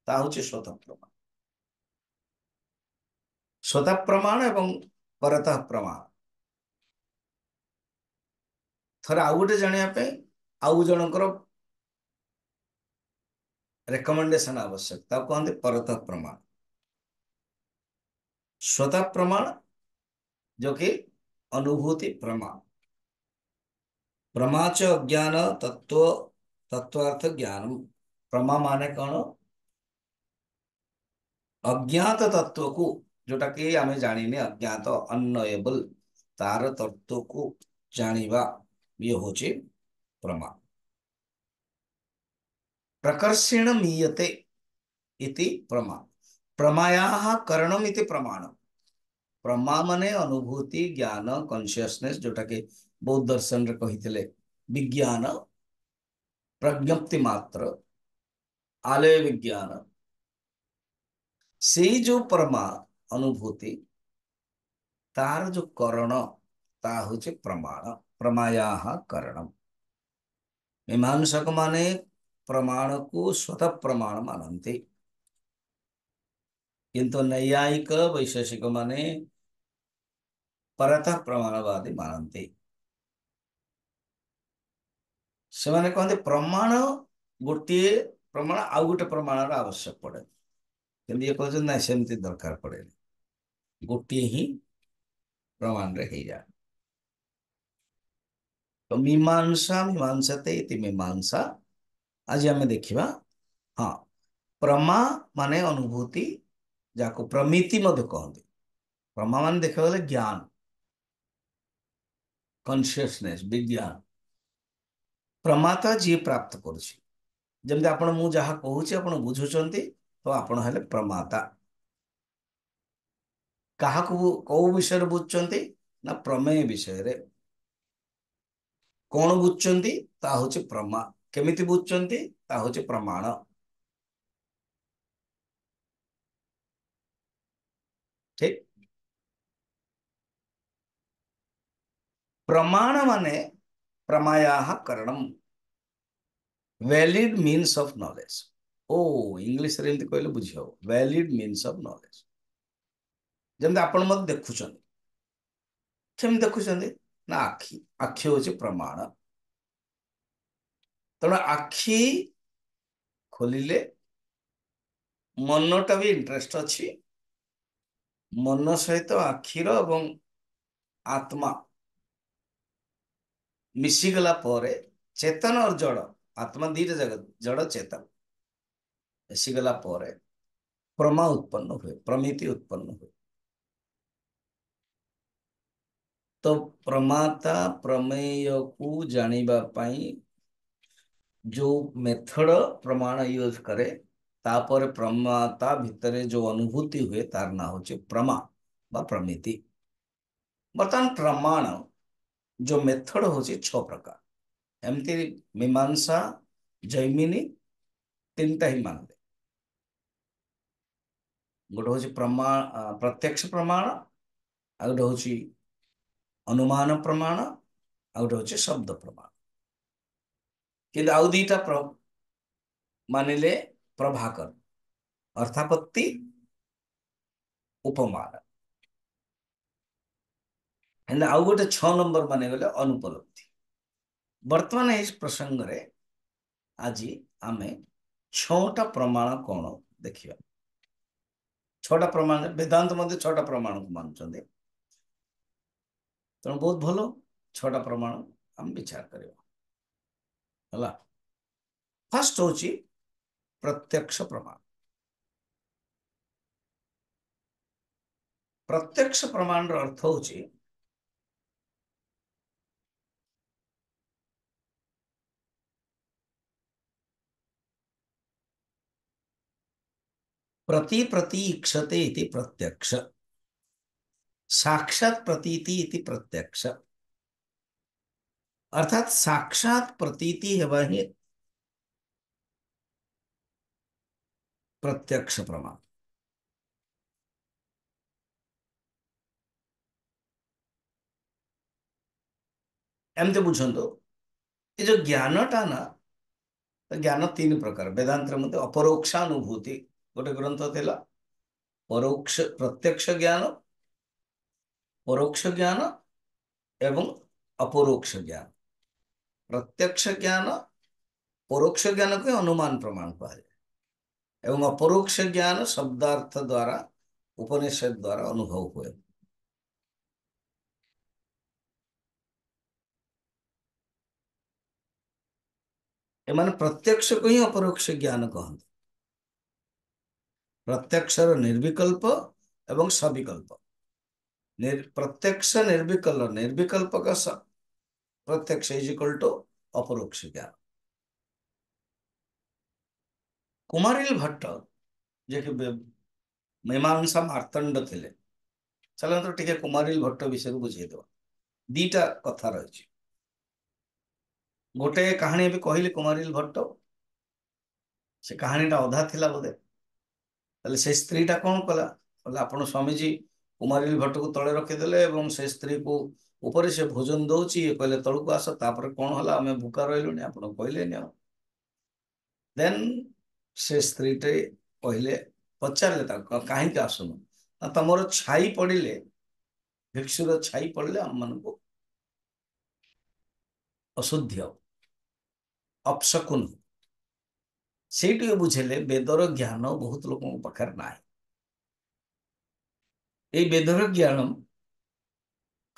ता हूँ स्वतः प्रमाण स्वतः प्रमाण एवं परतः प्रमाण थरे आउ गोटे जानापी आउ जनकर रेकमेंडेशन आवश्यक कहते परतः प्रमाण स्वतः प्रमाण जो कि अनुभूति प्रमाण प्रमाच अज्ञान तत्व तत्वार्थ ज्ञान प्रमा माने कौन अज्ञात तत्व को जोटा कि आम जाने अज्ञात अनएबल तार तत्व को जानिबा ये हूँ प्रमा प्रकर्षेण मीयते इति प्रमा प्रमायाः करणम इति प्रमाण प्रमा माने अनुभूति ज्ञान कॉन्शियसनेस जोटा कि बौद्ध दर्शन रे कहिथिले विज्ञान प्रज्ञप्ति मात्र आलय विज्ञान से जो परमा अनुभूति तार जो करण ता हूँ प्रमाण प्रमायाः करणम मीमांसक माने प्रमाण को स्वतः प्रमाण मानते किंतु नैयायिक वैशेषिक माने परतः प्रमाणवादी मानते ସେମାନେ କହନ୍ତି ପ୍ରମାଣ ଗୋଟିଏ ପ୍ରମାଣ ଆଉ ଗୋଟେ ପ୍ରମାଣର ଆବଶ୍ୟକ ପଡେ, କିନ୍ତୁ ଇଏ କହୁଛନ୍ତି ନାଇଁ ସେମିତି ଦରକାର ପଡେନି, ଗୋଟିଏ ହିଁ ପ୍ରମାଣରେ ହେଇଯାଏ। ତ ମୀମାଂସା ମୀମାଂସତେ ଇତି ମୀମାଂସା ଆଜି ଆମେ ଦେଖିବା। ହଁ, ପ୍ରମା ମାନେ ଅନୁଭୂତି, ଯାହାକୁ ପ୍ରମିତି ମଧ୍ୟ କହନ୍ତି। ପ୍ରମା ମାନେ ଦେଖିବାକୁ ଗଲେ ଜ୍ଞାନ, କନସିୟସନେସ୍, ବିଜ୍ଞାନ। ପ୍ରମାତା ଯିଏ ପ୍ରାପ୍ତ କରୁଛି, ଯେମିତି ଆପଣ ମୁଁ ଯାହା କହୁଛି ଆପଣ ବୁଝୁଛନ୍ତି ତ ଆପଣ ହେଲେ ପ୍ରମାତା। କାହାକୁ କୋଉ ବିଷୟରେ ବୁଝୁଛନ୍ତି ନା ପ୍ରମେୟ ବିଷୟରେ। କଣ ବୁଝୁଛନ୍ତି ତାହା ହଉଛି ପ୍ରମା, କେମିତି ବୁଝୁଛନ୍ତି ତାହା ହଉଛି ପ୍ରମାଣ। ଠିକ। ପ୍ରମାଣ ମାନେ ପ୍ରମାୟାଃ କरणम, ଭ୍ୟାଲିଡ ମିନ୍ସ ଅଫ ନଲେଜ। ଓ ଇଂଲିଶରେ ଏମିତି କହିଲେ ବୁଝି ହବ, ଭ୍ୟାଲିଡ ମିନ୍ସ ଅଫ ନଲେଜ। ଯେମିତି ଆପଣ ମତେ ଦେଖୁଛନ୍ତି, କେମିତି ଦେଖୁଛନ୍ତି ନା ଆଖି, ଆଖି ହଉଛି ପ୍ରମାଣ। ତେଣୁ ଆଖି ଖୋଲିଲେ ମନଟା ବି ଇଣ୍ଟରେଷ୍ଟ ଅଛି, ମନ ସହିତ ଆଖିର ଏବଂ ଆତ୍ମା ମିଶିଗଲା ପରେ ଚେତନ और ଜଡ଼, ଆତ୍ମା ଦିଟା ଜାଗା, ଜଡ଼ ଚେତନ ମିଶିଗଲା ପରେ ପ୍ରମା ଉତ୍ପନ୍ନ ହୁଏ, ପ୍ରମିତି ଉତ୍ପନ୍ନ ହୁଏ। ତ ପ୍ରମାତା ପ୍ରମେୟକୁ ଜାଣିବା ପାଇଁ ଯୋଉ ମେଥଡ ପ୍ରମାଣ ୟୁଜ କରେ, ତାପରେ ପ୍ରମାତା ଭିତରେ ଯୋଉ ଅନୁଭୂତି ହୁଏ ତାର ନାଁ ହଉଛି ପ୍ରମା ବା ପ୍ରମିତି। ବର୍ତ୍ତମାନ ପ୍ରମାଣ ଯୋଉ ମେଥଡ ହଉଛି 6 ପ୍ରକାର। ଏମିତି ମୀମାଂସା, ଜୈମିନୀ ତିନିଟା ହିଁ ମାନିଲେ। ଗୋଟେ ହଉଛି ପ୍ରତ୍ୟକ୍ଷ ପ୍ରମାଣ, ଆଉ ଗୋଟେ ହଉଛି ଅନୁମାନ ପ୍ରମାଣ, ଆଉ ଗୋଟେ ହଉଛି ଶବ୍ଦ ପ୍ରମାଣ। କିନ୍ତୁ ଆଉ ଦିଟା ମାନିଲେ ପ୍ରଭାକର, ଅର୍ଥାପତ୍ତି, ଉପମାନ। ହେଲେ ଆଉ ଗୋଟେ 6 ନମ୍ବର ମାନିଗଲେ ଅନୁପଲବ୍ଧି। ବର୍ତ୍ତମାନ ଏହି ପ୍ରସଙ୍ଗରେ ଆଜି ଆମେ 6ଟା ପ୍ରମାଣ କଣ ଦେଖିବା। 6ଟା ପ୍ରମାଣ, ବେଦାନ୍ତ ମଧ୍ୟ 6ଟା ପ୍ରମାଣକୁ ମାନୁଛନ୍ତି। ତେଣୁ ବହୁତ ଭଲ, 6ଟା ପ୍ରମାଣ ଆମେ ବିଚାର କରିବା ହେଲା। ଫାଷ୍ଟ ହଉଛି ପ୍ରତ୍ୟକ୍ଷ ପ୍ରମାଣ। ପ୍ରତ୍ୟକ୍ଷ ପ୍ରମାଣର ଅର୍ଥ ହଉଛି प्रतीक्षते इति प्रत्यक्ष, साक्षात प्रतीति इति प्रत्यक्ष। अर्थात साक्षात प्रतीति हेबा ही प्रत्यक्ष प्रमाण। एमती बुझंतु, ये जो ज्ञानटा ना, ज्ञान 3 प्रकार। वेदांत मध्य अपरोक्षानुभूति गोटे ग्रंथ थिला, परोक्ष प्रत्यक्ष ज्ञान, परोक्ष ज्ञान एवं अपरोक्ष ज्ञान। प्रत्यक्ष ज्ञान, परोक्ष ज्ञान को अनुमान प्रमाण कहा एवं अपरोक्ष ज्ञान शब्दार्थ द्वारा, उपनिषद द्वारा अनुभव हुए। एमाने प्रत्यक्ष को ही अपरोक्ष ज्ञान कहते। प्रत्यक्षर निर्विकल्प एवं सविकल्प। प्रत्यक्ष निर्विकल्प, निर्विकल्प का प्रत्यक्ष इज इक्वल टू अपरोक्ष ज्ञान। कुमारिल भट्ट जे कि मीमांसा मार्तंड थिले, चलते टिके कुमारिल भट्ट विषय बुझेद। दीटा कथा रही, गोटे कहानी भी कहली कुमारिल भट्ट, से कहानीटा अधा थिला बोधे। से स्त्रीटा कौन कला, आपण स्वामीजी कुमारिल भट्ट को तले रखीदे और से स्त्री को ऊपर से भोजन दौची, ये कहले तलू आस, तापर कौन है आम भूखा रही आप कहले। देन से स्त्रीटे कहले, पचारे कहीं आसुन, तुम छाई पड़े, भिक्षुर छाई पड़े आम मान अशुद्धि। ଅପଶକୁନ। ସେଇଠି ବୁଝିଲେ ବେଦର ଜ୍ଞାନ ବହୁତ ଲୋକଙ୍କ ପାଖରେ ନାହିଁ। এই ବେଦର ଜ୍ଞାନ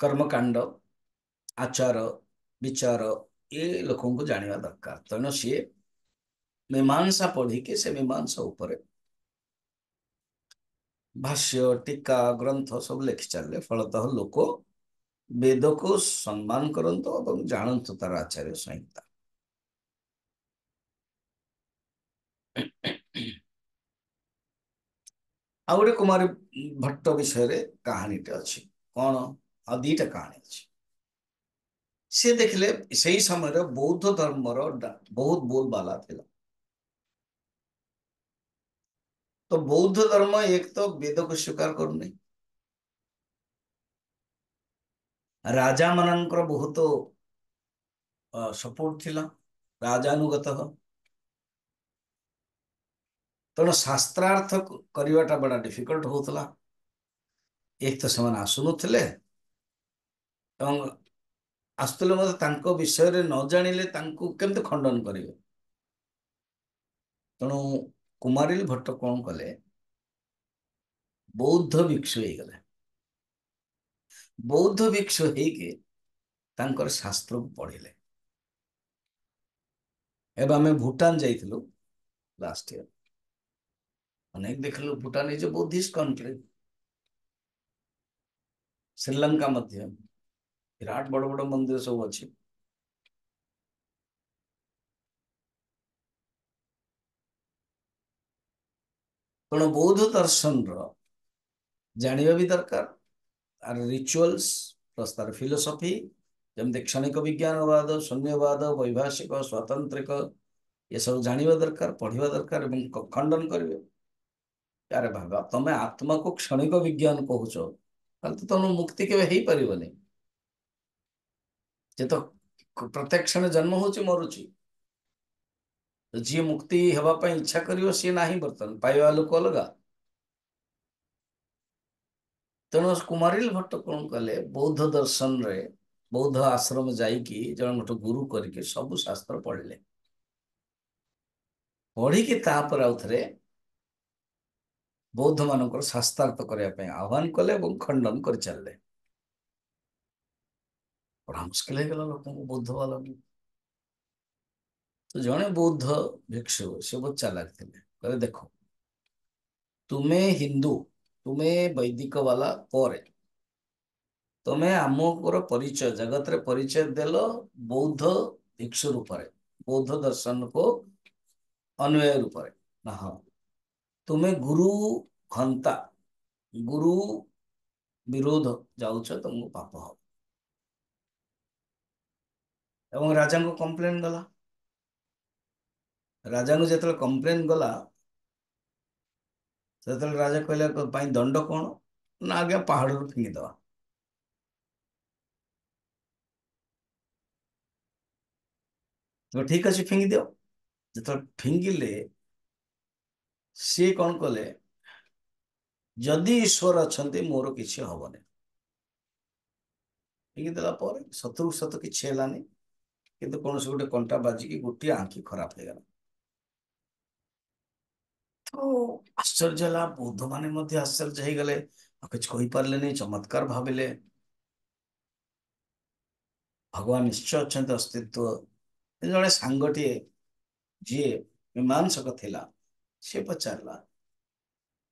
କର୍ମକାଣ୍ଡ, ଆଚାର, ବିଚାର ଏ ଲୋକଙ୍କୁ ଜାଣିବା ଦରକାର। ତେଣୁ ସିଏ ମୀମାଂସା ପଢିକି ସେ ମୀମାଂସା ଉପରେ ଭାଷ୍ୟ, ଟୀକା, ଗ୍ରନ୍ଥ ସବୁ ଲେଖି ଚାଲିଲେ। ଫଳତଃ ଲୋକ ବେଦକୁ ସମ୍ମାନ କରନ୍ତୁ ଏବଂ ଜାଣନ୍ତୁ ତାର ଆଚାର୍ୟ ସଂହିତା। ଆଉ ଗୋଟେ କୁମାରୀ ଭଟ୍ଟ ବିଷୟରେ କାହାଣୀଟେ ଅଛି। କଣ? ଆଉ ଦିଟା କାହାଣୀ ଅଛି। ସେ ଦେଖିଲେ ସେଇ ସମୟରେ ବୌଦ୍ଧ ଧର୍ମର ବହୁତ ବୋଲବାଲା ଥିଲା। ତ ବୌଦ୍ଧ ଧର୍ମ ଏକ ତ ବେଦକୁ ସ୍ୱୀକାର କରୁନି, ରାଜା ମାନଙ୍କର ବହୁତ ସପୋର୍ଟ ଥିଲା ରାଜାନୁଗତ। ତେଣୁ ଶାସ୍ତ୍ରାର୍ଥ କରିବାଟା ବड़ा ଡିଫିକଲ୍ଟ ହଉଥିଲା। ଏକ ତ ସେମାନେ ଆସୁନଥିଲେ ଏବଂ ଆସୁଥିଲେ ମଧ୍ୟ ତାଙ୍କ ବିଷୟରେ ନ ଜାଣିଲେ ତାଙ୍କୁ କେମିତି ଖଣ୍ଡନ କରିବେ। ତେଣୁ କୁମାରିଲ ଭଟ୍ଟ କଣ କଲେ, ବୌଦ୍ଧ ଭିକ୍ଷୁ ହେଇଗଲେ। ବୌଦ୍ଧ ଭିକ୍ଷୁ ହେଇକି ତାଙ୍କର ଶାସ୍ତ୍ରକୁ ପଢିଲେ। ଏବେ ଆମେ ଭୁଟାନ ଯାଇଥିଲୁ ଲାଷ୍ଟ ଇୟର, ଅନେକ ଦେଖିଲୁ Bhutan is a Buddhist country. Sri Lanka ମଧ୍ୟ ବିରାଟ ବଡ ବଡ ମନ୍ଦିର ସବୁ ଅଛି। ତେଣୁ ବୌଦ୍ଧ ଦର୍ଶନର ଜାଣିବା ବି ଦରକାର, ତାର ରିଚୁଆଲ୍ସ ପ୍ଲସ୍ ତାର ଫିଲୋସଫି, ଯେମିତି କ୍ଷଣିକ ବିଜ୍ଞାନବାଦ, ଶୂନ୍ୟବାଦ, ବୈଭାଷିକ, ସ୍ୱାତନ୍ତ୍ରିକ ଏସବୁ ଜାଣିବା ଦରକାର, ପଢିବା ଦରକାର ଏବଂ ଖଣ୍ଡନ କରିବେ। ଆରେ ଭାବ, ତମେ ଆତ୍ମାକୁ କ୍ଷଣିକ ବିଜ୍ଞାନ କହୁଛ, ତାହେଲେ ତ ତମର ମୁକ୍ତି କେବେ ହେଇପାରିବନି। ଯେ ତ ପ୍ରତ୍ୟେକ କ୍ଷଣ ଜନ୍ମ ହଉଛି ମରୁଛି। ଯିଏ ମୁକ୍ତି ହେବା ପାଇଁ ଇଚ୍ଛା କରିବ ସିଏ ନାହିଁ, ବର୍ତ୍ତମାନ ପାଇବା ଲୋକ ଅଲଗା। ତେଣୁ କୁମାରିଲ ଭଟ୍ଟ କଣ କଲେ, ବୌଦ୍ଧ ଦର୍ଶନରେ ବୌଦ୍ଧ ଆଶ୍ରମ ଯାଇକି ଜଣେ ଗୋଟେ ଗୁରୁ କରିକି ସବୁ ଶାସ୍ତ୍ର ପଢିଲେ। ପଢିକି ତାପରେ ଆଉ ଥରେ ବୌଦ୍ଧ ମାନଙ୍କର ଶାସ୍ତ୍ରାର୍ଥ କରିବା ପାଇଁ ଆହ୍ୱାନ କଲେ ଏବଂ ଖଣ୍ଡନ କରିଚାଲିଲେ। ବड़ा ମୁସ୍କିଲ ହେଇଗଲା ଲୋକଙ୍କୁ, ବୌଦ୍ଧ ବାଲାଙ୍କୁ। ତ ଜଣେ ବୌଦ୍ଧ ଭିକ୍ଷୁ ସେ ବହୁତ ଚାଲାକ ଥିଲେ। କହିଲେ ଦେଖ, ତୁମେ ହିନ୍ଦୁ, ତୁମେ ବୈଦିକ ବାଲା ପରେ ତମେ ଆମଙ୍କର ପରିଚୟ ଜଗତରେ ପରିଚୟ ଦେଲ ବୌଦ୍ଧ ଭିକ୍ଷୁ ରୂପରେ, ବୌଦ୍ଧ ଦର୍ଶନକୁ ଅନ୍ୱୟ ରୂପରେ। ନା ହଁ, ତୁମେ ଗୁରୁ ହନ୍ତା, ଗୁରୁ ବିରୋଧ ଯାଉଛ, ତମକୁ ପାପ ହବ। ଏବଂ ରାଜାଙ୍କୁ କମ୍ପ୍ଲେନ ଗଲା। ରାଜାଙ୍କୁ ଯେତେବେଳେ କମ୍ପ୍ଲେନ ଗଲା, ସେତେବେଳେ ରାଜା କହିଲେ ପାଇଁ ଦଣ୍ଡ କଣ? ନା ଆଜ୍ଞା ପାହାଡରୁ ଫିଙ୍ଗିଦବା। ତ ଠିକ ଅଛି ଫିଙ୍ଗି ଦିଅ। ଯେତେବେଳେ ଫିଙ୍ଗିଲେ, ସିଏ କଣ କଲେ, ଯଦି ଈଶ୍ୱର ଅଛନ୍ତି ମୋର କିଛି ହବନି। ଫିଙ୍ଗିଦେଲା ପରେ ସତକୁ ସତ କିଛି ହେଲାନି, କିନ୍ତୁ କୌଣସି ଗୋଟେ କଣ୍ଟା ବାଜିକି ଗୋଟିଏ ଆଙ୍ଖି ଖରାପ ହେଇଗଲା। ତ ଆଶ୍ଚର୍ଯ୍ୟ ହେଲା, ବୌଦ୍ଧ ମାନେ ମଧ୍ୟ ଆଶ୍ଚର୍ଯ୍ୟ ହେଇଗଲେ, ଆଉ କିଛି କହିପାରିଲେନି, ଚମତ୍କାର ଭାବିଲେ ଭଗବାନ ନିଶ୍ଚୟ ଅଛନ୍ତି, ଅସ୍ତିତ୍ୱ। ଜଣେ ସାଙ୍ଗଟିଏ ଯିଏ ମୀମାଂସକ ଥିଲା, ସିଏ ପଚାରିଲା,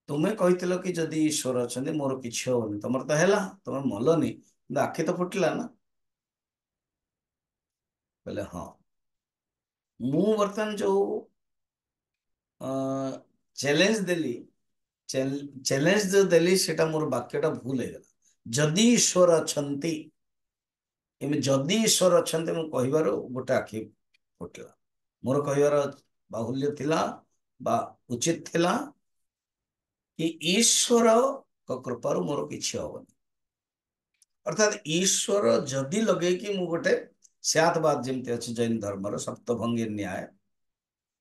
ତୁମେ କହିଥିଲ କି ଯଦି ଈଶ୍ୱର ଅଛନ୍ତି ମୋର କିଛି ହବନି, ତମର ତ ହେଲା, ତମେ ମଲନି, କିନ୍ତୁ ଆଖି ତ ଫୁଟିଲା ନା? କହିଲେ ହଁ, ମୁଁ ବର୍ତ୍ତମାନ ଯୋଉ ଚ୍ୟାଲେଞ୍ଜ ଦେଲି, ଚ୍ୟାଲେଞ୍ଜ ଯୋଉ ଦେଲି ସେଟା ମୋର ବାକ୍ୟଟା ଭୁଲ ହେଇଗଲା। ଯଦି ଈଶ୍ୱର ଅଛନ୍ତି, ଏମିତି ଯଦି ଈଶ୍ୱର ଅଛନ୍ତି ମୁଁ କହିବାରୁ ଗୋଟେ ଆଖି ଫୁଟିଲା। ମୋର କହିବାର ବାହୁଲ୍ୟ ଥିଲା ବା ଉଚିତ ଥିଲା କି ଈଶ୍ୱରଙ୍କ କୃପାରୁ ମୋର କିଛି ହବନି। ଅର୍ଥାତ୍ ଈଶ୍ୱର ଯଦି ଲଗେଇକି ମୁଁ ଗୋଟେ ସ୍ୟାତବାଦ ଯେମିତି ଅଛି ଜୈନ ଧର୍ମର ସପ୍ତଭଙ୍ଗୀ ନ୍ୟାୟ,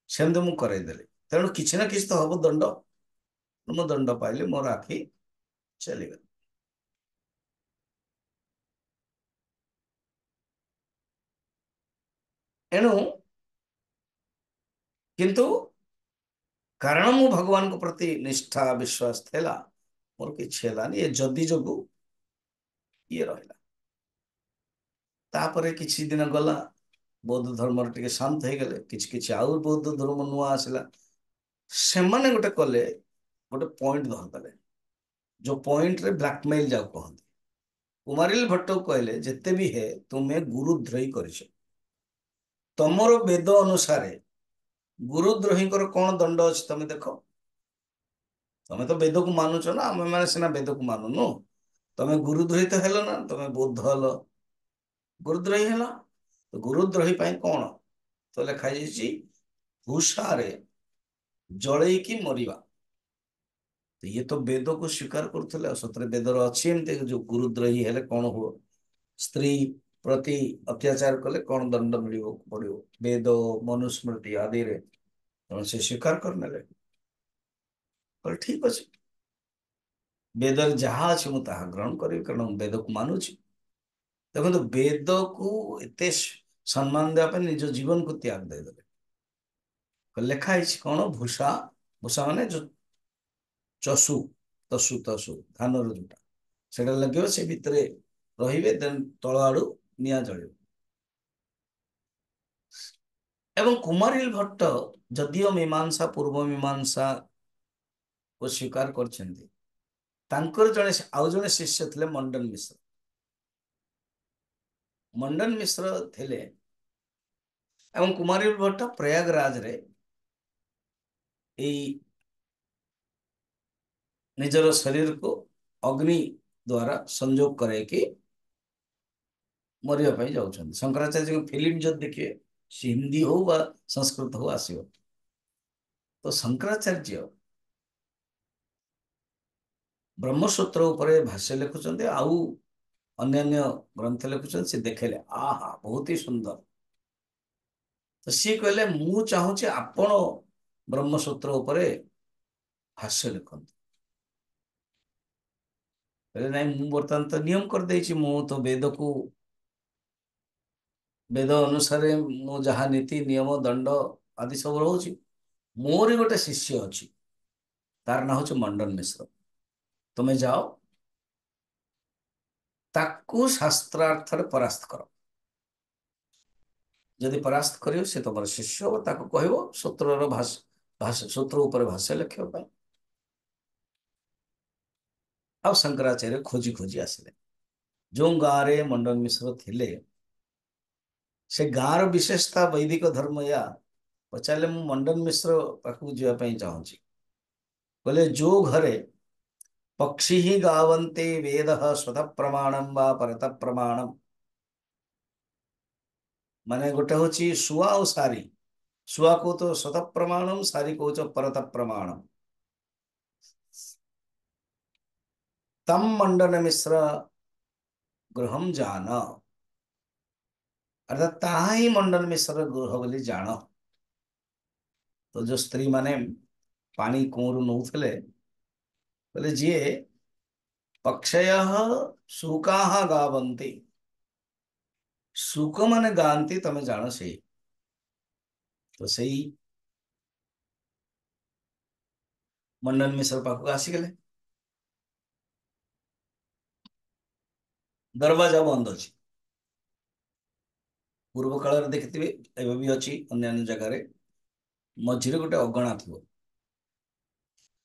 ସେମିତି ମୁଁ କରେଇଦେଲି। ତେଣୁ କିଛି ନା କିଛି ତ ହବ ଦଣ୍ଡ। ମୁଁ ଦଣ୍ଡ ପାଇଲି, ମୋର ଆଖି ଚାଲିଗଲା। ଏଣୁ किंतु कारण मु भगवान को प्रति निष्ठा विश्वास थेला मोर किछि हेलानी ए जदि जोगु ये रहिला। तापरे किछि दिन गला बौद्ध धर्म टिके शांत हो गले किछि किछि आउ बौद्ध धर्म नुआ आसला सेमाने गोटे कले गोटे पॉइंट धरदेले जो पॉइंट रे ब्लैकमेल जाऊ कहते कुमारिल भट्ट कहले जेते भी है तुम्हें गुरुद्रोही करिछ तमरो वेद अनुसारे गुरुद्रोही कौन दंड अच्छी तमें देख तमें तो वेद को मानुच ना आम मैंने सीना वेद को मानुनु तमें गुरुद्रोही तो हेल ना तमें बौद्ध हेल गुरुद्रोही हेल तो गुरुद्रोही कौन तो लिखा भूषारे जलैकी मरिबा तो ये तो वेद को स्वीकार करुले सतरे वेदर अच्छी एमती जो गुरुद्रोही हेले कौन हो स्त्री प्रति अत्याचार कले कौन दंड मिल पड़ो वेद मनुस्मृति आदि रे से स्वीकार करने ठीक अच्छे वेद जहाँ अच्छे मुझे ग्रहण करी कारण वेद को मानुची देखो तो वेद को एत सम्मान देवाई निज जीवन को त्याग देदे लिखाई कौन भूषा भूषा माने जो चसु तसु तसु धान जोटा से लगे से भितर रे तल आड़ू निआ जल एवं कुमारिल भट्ट जदियो मीमांसा पूर्व मीमांसा को स्वीकार कर जड़े आउ जड़े शिष्य थे मंडन मिश्र मंडन मिश्र थे एवं कुमारिल भट्ट प्रयागराज रे निजर शरीर को अग्नि द्वारा संजोग करे कि मरिया जाऊँ शंकराचार्य फिल्म जब देखिए हिंदी हो बा संस्कृत हो आसो तो शंकराचार्य ब्रह्मसूत्र उपरे भाष्य लिखुं आउ अन्य ग्रंथ लिखुं से देखेले आहा बहुत ही सुंदर तो सी कहले मु चाहूँगी आपण ब्रह्मसूत्र उपरे भाष्य लिखत ना मु बर्तमान तो नियम कर देछि मु तो वेद को वेद अनुसार मु जहाँ नीति नियम दंड आदि सब रोचे मोर गोटे शिष्य अच्छी तार ना हूँ मंडन मिश्र तुम्हें जाओ ताकू शास्त्रार्थ परास्त कर जदि परास्त कर तुम शिष्य हो ताकू कहबो सूत्र भाष्य सूत्र उपर भाष्य लिखा आ शंकराचार्य खोजी खोजी आसिले जो गाँव रे मंडन मिश्र थिले से गाँव विशेषता वैदिक धर्म या पचारे मु मंडन मिश्र पाखक जावाई चाहूँगी बोले जो घरे पक्षी ही गावन्ते वेद स्वतः प्रमाणम व परत प्रमाणम माने गोटे हूँ शुआ और सारी शुआ को तो स्वतः प्रमाणम सारी को परत प्रमाणम तम मंडन मिश्र गृहम जान अर्थात ताहा ही मंडन मिश्र गृह बोली जान तो जो स्त्री माने पानी कुआं नौले बोले जी पक्षय शुका गावंती शुक माने गांती तमें जान से तो सही मंडन मिश्र पाखक आसीगले दरवाजा बंद अच्छी पूर्व काल देखिथे एवं भी अच्छी अन्य जगार मझे गोटे अगणा थी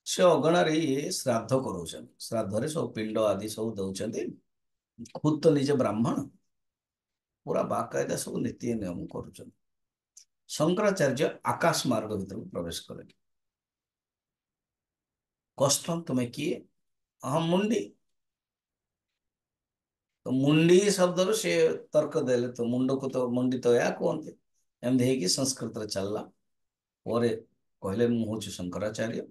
से अगणार ये श्राद्ध कर श्राद्ध सब पिंड आदि सब दौरान खुद तो निजे ब्राह्मण पूरा बाकायदा सब नीति नियम कर शंकराचार्य आकाश मार्ग भीतर प्रवेश कले कष्टम तुम्हें किए अहम मुंडी तो मुंडी शब्द से तर्क देले तो मुंड को तो मुंडी तो या कहते एमती संस्कृत चलला कहले मुझे शंकराचार्य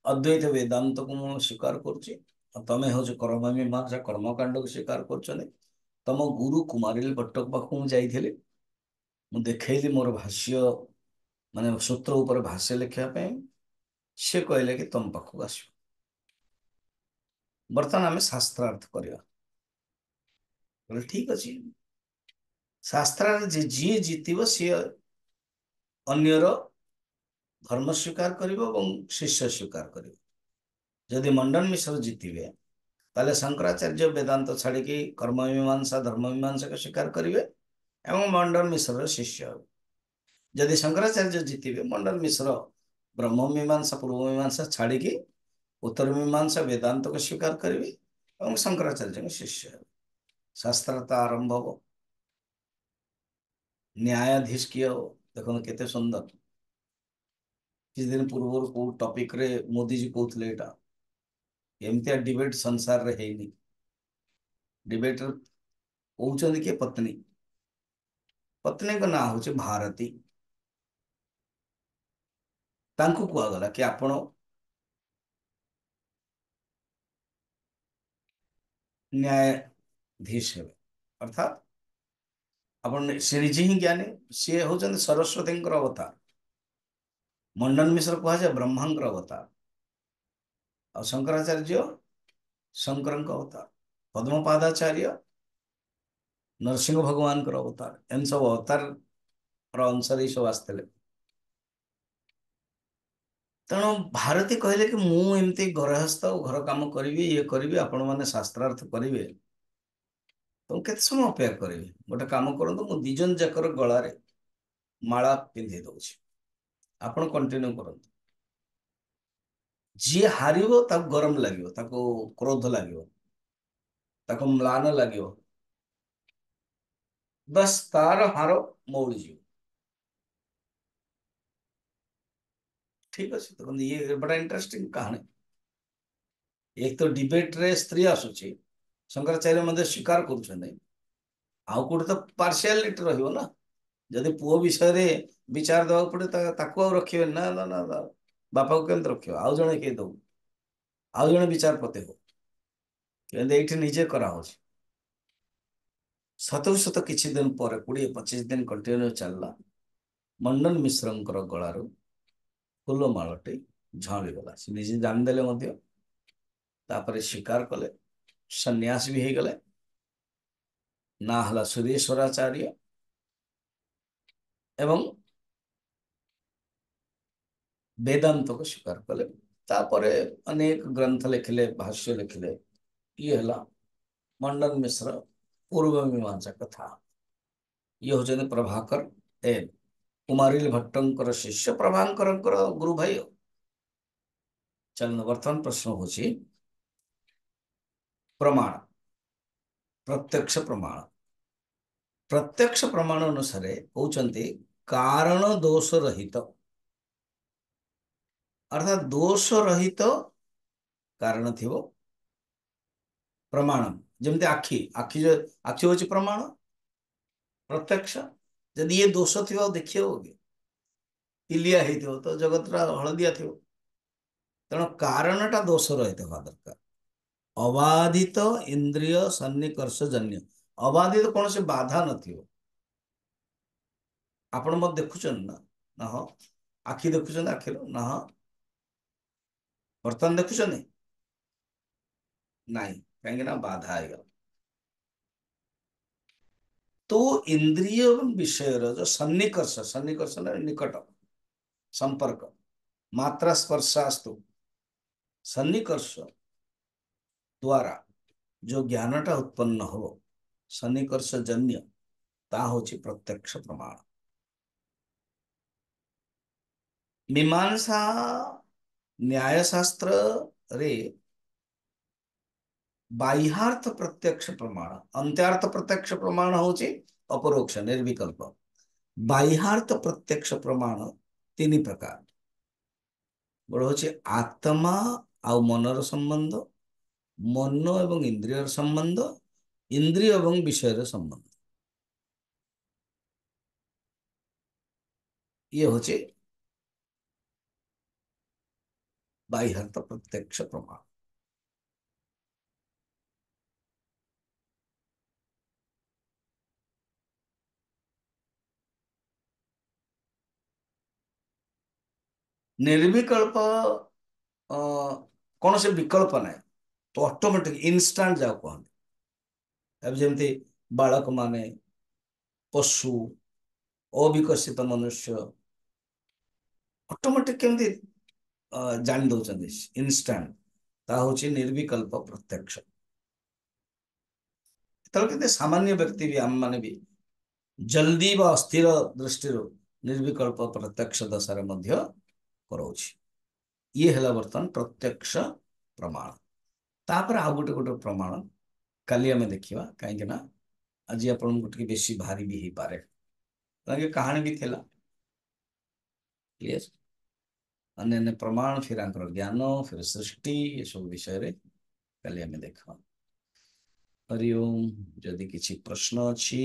अद्वैत वेदांत को मु स्वीकार करुच्ची तमें हूँ कर्म मीमांसा कर्मकांड को स्वीकार कर तम गुरु कुमारिल भट्ट पाख मुझे देखली मोर भाष्य माने सूत्र उपर भाष्य लिखापी सी कहले कि तुम पाखक आस बर्तमान आम शास्त्रार्थ करवा ठीक अच्छे शास्त्र जी जीत सी ଅନ୍ୟର ଧର୍ମ ସ୍ୱୀକାର କରିବ ଏବଂ ଶିଷ୍ୟ ସ୍ୱୀକାର କରିବ। ଯଦି ମଣ୍ଡନ ମିଶ୍ର ଜିତିବେ ତାହେଲେ ଶଙ୍କରାଚାର୍ଯ୍ୟ ବେଦାନ୍ତ ଛାଡ଼ିକି କର୍ମମୀମାଂସା ଧର୍ମମୀମାଂସାକୁ ସ୍ୱୀକାର କରିବେ ଏବଂ ମଣ୍ଡନ ମିଶ୍ରର ଶିଷ୍ୟ ହେବେ। ଯଦି ଶଙ୍କରାଚାର୍ଯ୍ୟ ଜିତିବେ ମଣ୍ଡନ ମିଶ୍ର ବ୍ରହ୍ମମୀମାଂସା ପୂର୍ବମୀମାଂସା ଛାଡ଼ିକି ଉତ୍ତର ମୀମାଂସା ବେଦାନ୍ତକୁ ସ୍ୱୀକାର କରିବେ ଏବଂ ଶଙ୍କରାଚାର୍ଯ୍ୟଙ୍କ ଶିଷ୍ୟ ହେବେ। ଶାସ୍ତ୍ରାର୍ଥ ଆରମ୍ଭ ହବ। ନ୍ୟାୟାଧୀଶ କିଏ ହବ ଦେଖନ୍ତୁ କେତେ ସୁନ୍ଦର। କିଛି ଦିନ ପୂର୍ବରୁ କୋଉ ଟପିକରେ ମୋଦିଜୀ କହୁଥିଲେ ଏଇଟା ଏମିତିଆ ଡିବେଟ ସଂସାରରେ ହେଇନି। ଡିବେଟର କହୁଛନ୍ତି କିଏ? ପତ୍ନୀ। ପତ୍ନୀଙ୍କ ନାଁ ହଉଛି ଭାରତୀ। ତାଙ୍କୁ କୁହାଗଲା କି ଆପଣ ନ୍ୟାୟାଧୀଶ ହେବେ, ଅର୍ଥାତ୍ ଆପଣ ସେ ନିଜେ ହିଁ ଜ୍ଞାନୀ। ସିଏ ହଉଛନ୍ତି ସରସ୍ୱତୀଙ୍କର ଅବତାର। ମଣ୍ଡନ ମିଶ୍ର କୁହାଯାଏ ବ୍ରହ୍ମାଙ୍କର ଅବତାର, ଆଉ ଶଙ୍କରାଚାର୍ଯ୍ୟ ଶଙ୍କରଙ୍କ ଅବତାର, ପଦ୍ମପାଦାଚାର୍ଯ୍ୟ ନରସିଂହ ଭଗବାନଙ୍କର ଅବତାର। ଏମିତି ସବୁ ଅବତାରର ଅନୁସାରେ ସବୁ ଆସିଥିଲେ। ତେଣୁ ଭାରତୀ କହିଲେ କି ମୁଁ ଏମିତି ଗୃହସ୍ଥ ଘର କାମ କରିବି, ଇଏ କରିବି, ଆପଣମାନେ ଶାସ୍ତ୍ରାର୍ଥ କରିବେ, ତ କେତେ ସମୟ ଅପେକ୍ଷା କରିବି? ଗୋଟେ କାମ କରନ୍ତୁ, ମୁଁ ଦି ଜଣ ଯାକର ଗଳାରେ ମାଳା ପିନ୍ଧେଇ ଦଉଛି, ଆପଣ କଣ୍ଟିନ୍ୟୁ କରନ୍ତୁ। ଯିଏ ହାରିବ ତାକୁ ଗରମ ଲାଗିବ, ତାକୁ କ୍ରୋଧ ଲାଗିବ, ତାକୁ ମ୍ଳାନ ଲାଗିବ, ବସ୍ ତାର ହାର ମଉଳିଯିବ। ଠିକ ଅଛି, ଦେଖନ୍ତୁ ଇଏ ବड़ा ଇଣ୍ଟରେଷ୍ଟିଂ କାହାଣୀ। ଏକ ତ ଡିବେଟରେ ସ୍ତ୍ରୀ ଆସୁଛି, ଶଙ୍କରାଚାର୍ଯ୍ୟ ମଧ୍ୟ ସ୍ୱୀକାର କରୁଛନ୍ତି, ଆଉ କୋଉଠି ତ ପାର୍ସିଆଲିଟି ରହିବ ନା। ଯଦି ପୁଅ ବିଷୟରେ ବିଚାର ଦେବାକୁ ପଡେ ତାକୁ ଆଉ ରଖିବେନି ନା ନା ନା ନା, ବାପାକୁ କେମିତି ରଖିବ? ଆଉ ଜଣେ କିଏ ଦଉ, ଆଉ ଜଣେ ବିଚାରପତି ହଉ, କିନ୍ତୁ ଏଇଠି ନିଜେ କରାହଉଛି। ସତକୁ ସତ କିଛି ଦିନ ପରେ 20-25 ଦିନ କଣ୍ଟିନ୍ୟୁ ଚାଲିଲା। ମଣ୍ଡନ ମିଶ୍ରଙ୍କର ଗଳାରୁ ଫୁଲମାଳଟି ଝଡ଼ିଗଲା। ସେ ନିଜେ ଜାଣିଦେଲେ ମଧ୍ୟ, ତାପରେ ସ୍ୱୀକାର କଲେ, ସନ୍ନ୍ୟାସ ବି ହେଇଗଲେ। ନା ହେଲା ସୁରେଶ୍ୱରାଚାର୍ଯ୍ୟ ଏବଂ ବେଦାନ୍ତକୁ ସ୍ୱୀକାର କଲେ। ତାପରେ ଅନେକ ଗ୍ରନ୍ଥ ଲେଖିଲେ, ଭାଷ୍ୟ ଲେଖିଲେ। ଇଏ ହେଲା ମଣ୍ଡନ ମିଶ୍ର ପୂର୍ବ ମୀମାଂସା କଥା। ଇଏ ହଉଛନ୍ତି ପ୍ରଭାକର ଏନ୍ କୁମାରିଲ ଭଟ୍ଟଙ୍କର ଶିଷ୍ୟ, ପ୍ରଭାକରଙ୍କର ଗୁରୁ ଭାଇ। ଚାଲନ୍ତୁ ବର୍ତ୍ତମାନ ପ୍ରଶ୍ନ ହଉଛି ପ୍ରମାଣ, ପ୍ରତ୍ୟକ୍ଷ ପ୍ରମାଣ। ପ୍ରତ୍ୟକ୍ଷ ପ୍ରମାଣ ଅନୁସାରେ କହୁଛନ୍ତି କାରଣ ଦୋଷ ରହିତ, ଅର୍ଥାତ ଦୋଷ ରହିତ କାରଣ ଥିବ ପ୍ରମାଣ। ଯେମିତି ଆଖି, ଆଖି ହଉଛି ପ୍ରମାଣ ପ୍ରତ୍ୟକ୍ଷ। ଯଦି ଇଏ ଦୋଷ ଥିବ ଆଉ ଦେଖି ହବ କି? ପିଲିଆ ହେଇଥିବ ତ ଜଗତଟା ହଳଦିଆ ଥିବ। ତେଣୁ କାରଣଟା ଦୋଷ ରହିତ ହବା ଦରକାର। ଅବାଧିତ ଇନ୍ଦ୍ରିୟ ସନ୍ନିକର୍ଷ ଜନ୍ୟ, ଅବାଧିତ କୌଣସି ବାଧା ନଥିବ। ଆପଣ ମତେ ଦେଖୁଛନ୍ତି ନା? ନା ହଁ। ଆଖି ଦେଖୁଛନ୍ତି, ଆଖିରୁ ନା ହଁ। ବର୍ତ୍ତମାନ ଦେଖୁଛନ୍ତି? ନାଇଁ, କାହିଁକି ନା ବାଧା ହେଇଗଲା। तो इंद्रिय विषयर जो सन्निकर्ष, सन्निकर्ष निकट संपर्क, मात्रा स्पर्शास्तु, सन्निकर्ष द्वारा जो ज्ञानटा उत्पन्न हो, सन्निकर्ष जन्य, ता होची प्रत्यक्ष प्रमाण। मीमांसा न्यायशास्त्र रे बाह्यार्थ प्रत्यक्ष प्रमाण, अंत्यार्थ प्रत्यक्ष प्रमाण होची अपरोक्ष निर्विकल्प। बाह्यार्थ प्रत्यक्ष प्रमाण तीन प्रकार। बड़ होची आत्मा आउ मनर संबंध, मन एवं इंद्रियर संबंध, इंद्रिय एवं विषयर संबंध। ये होची बाह्यार्थ प्रत्यक्ष प्रमाण। निर्विकल्प कौन से विकल्प ना, तो ऑटोमेटिक इंस्टांट जाओ कहते। अब जमती बालक माने, पशु, अविकसित मनुष्य, ଅଟୋମେଟିକ କେମିତି ଜାଣି ଦଉଛନ୍ତି ଇନଷ୍ଟାଣ୍ଟ, ତାହା ହଉଛି ନିର୍ବିକଳ୍ପ ପ୍ରତ୍ୟକ୍ଷ। ଯେତେବେଳେ କିନ୍ତୁ ସାମାନ୍ୟ ବ୍ୟକ୍ତି ବି ଆମ ମାନେ ବି ଜଲ୍ଦି ବା ଅସ୍ଥିର ଦୃଷ୍ଟିରୁ ନିର୍ବିକଳ୍ପ ପ୍ରତ୍ୟକ୍ଷ ଦଶାରେ ମଧ୍ୟ କରାଉଛି। ଇଏ ହେଲା ବର୍ତ୍ତମାନ ପ୍ରତ୍ୟକ୍ଷ ପ୍ରମାଣ। ତାପରେ ଆଉ ଗୋଟେ ଗୋଟେ ପ୍ରମାଣ କାଲି ଆମେ ଦେଖିବା, କାହିଁକି ନା ଆଜି ଆପଣଙ୍କୁ ଟିକେ ବେଶୀ ଭାରି ବି ହେଇପାରେ, କାହିଁକି କାହାଣୀ ବି ଥିଲା। କ୍ଲିୟର? ଅନ୍ୟାନ୍ୟ ପ୍ରମାଣ, ଫିର ଆଙ୍କର ଜ୍ଞାନ, ଫିର ସୃଷ୍ଟି, ଏସବୁ ବିଷୟରେ କାଲି ଆମେ ଦେଖିବା। ହରି ଓମ୍। ଯଦି କିଛି ପ୍ରଶ୍ନ ଅଛି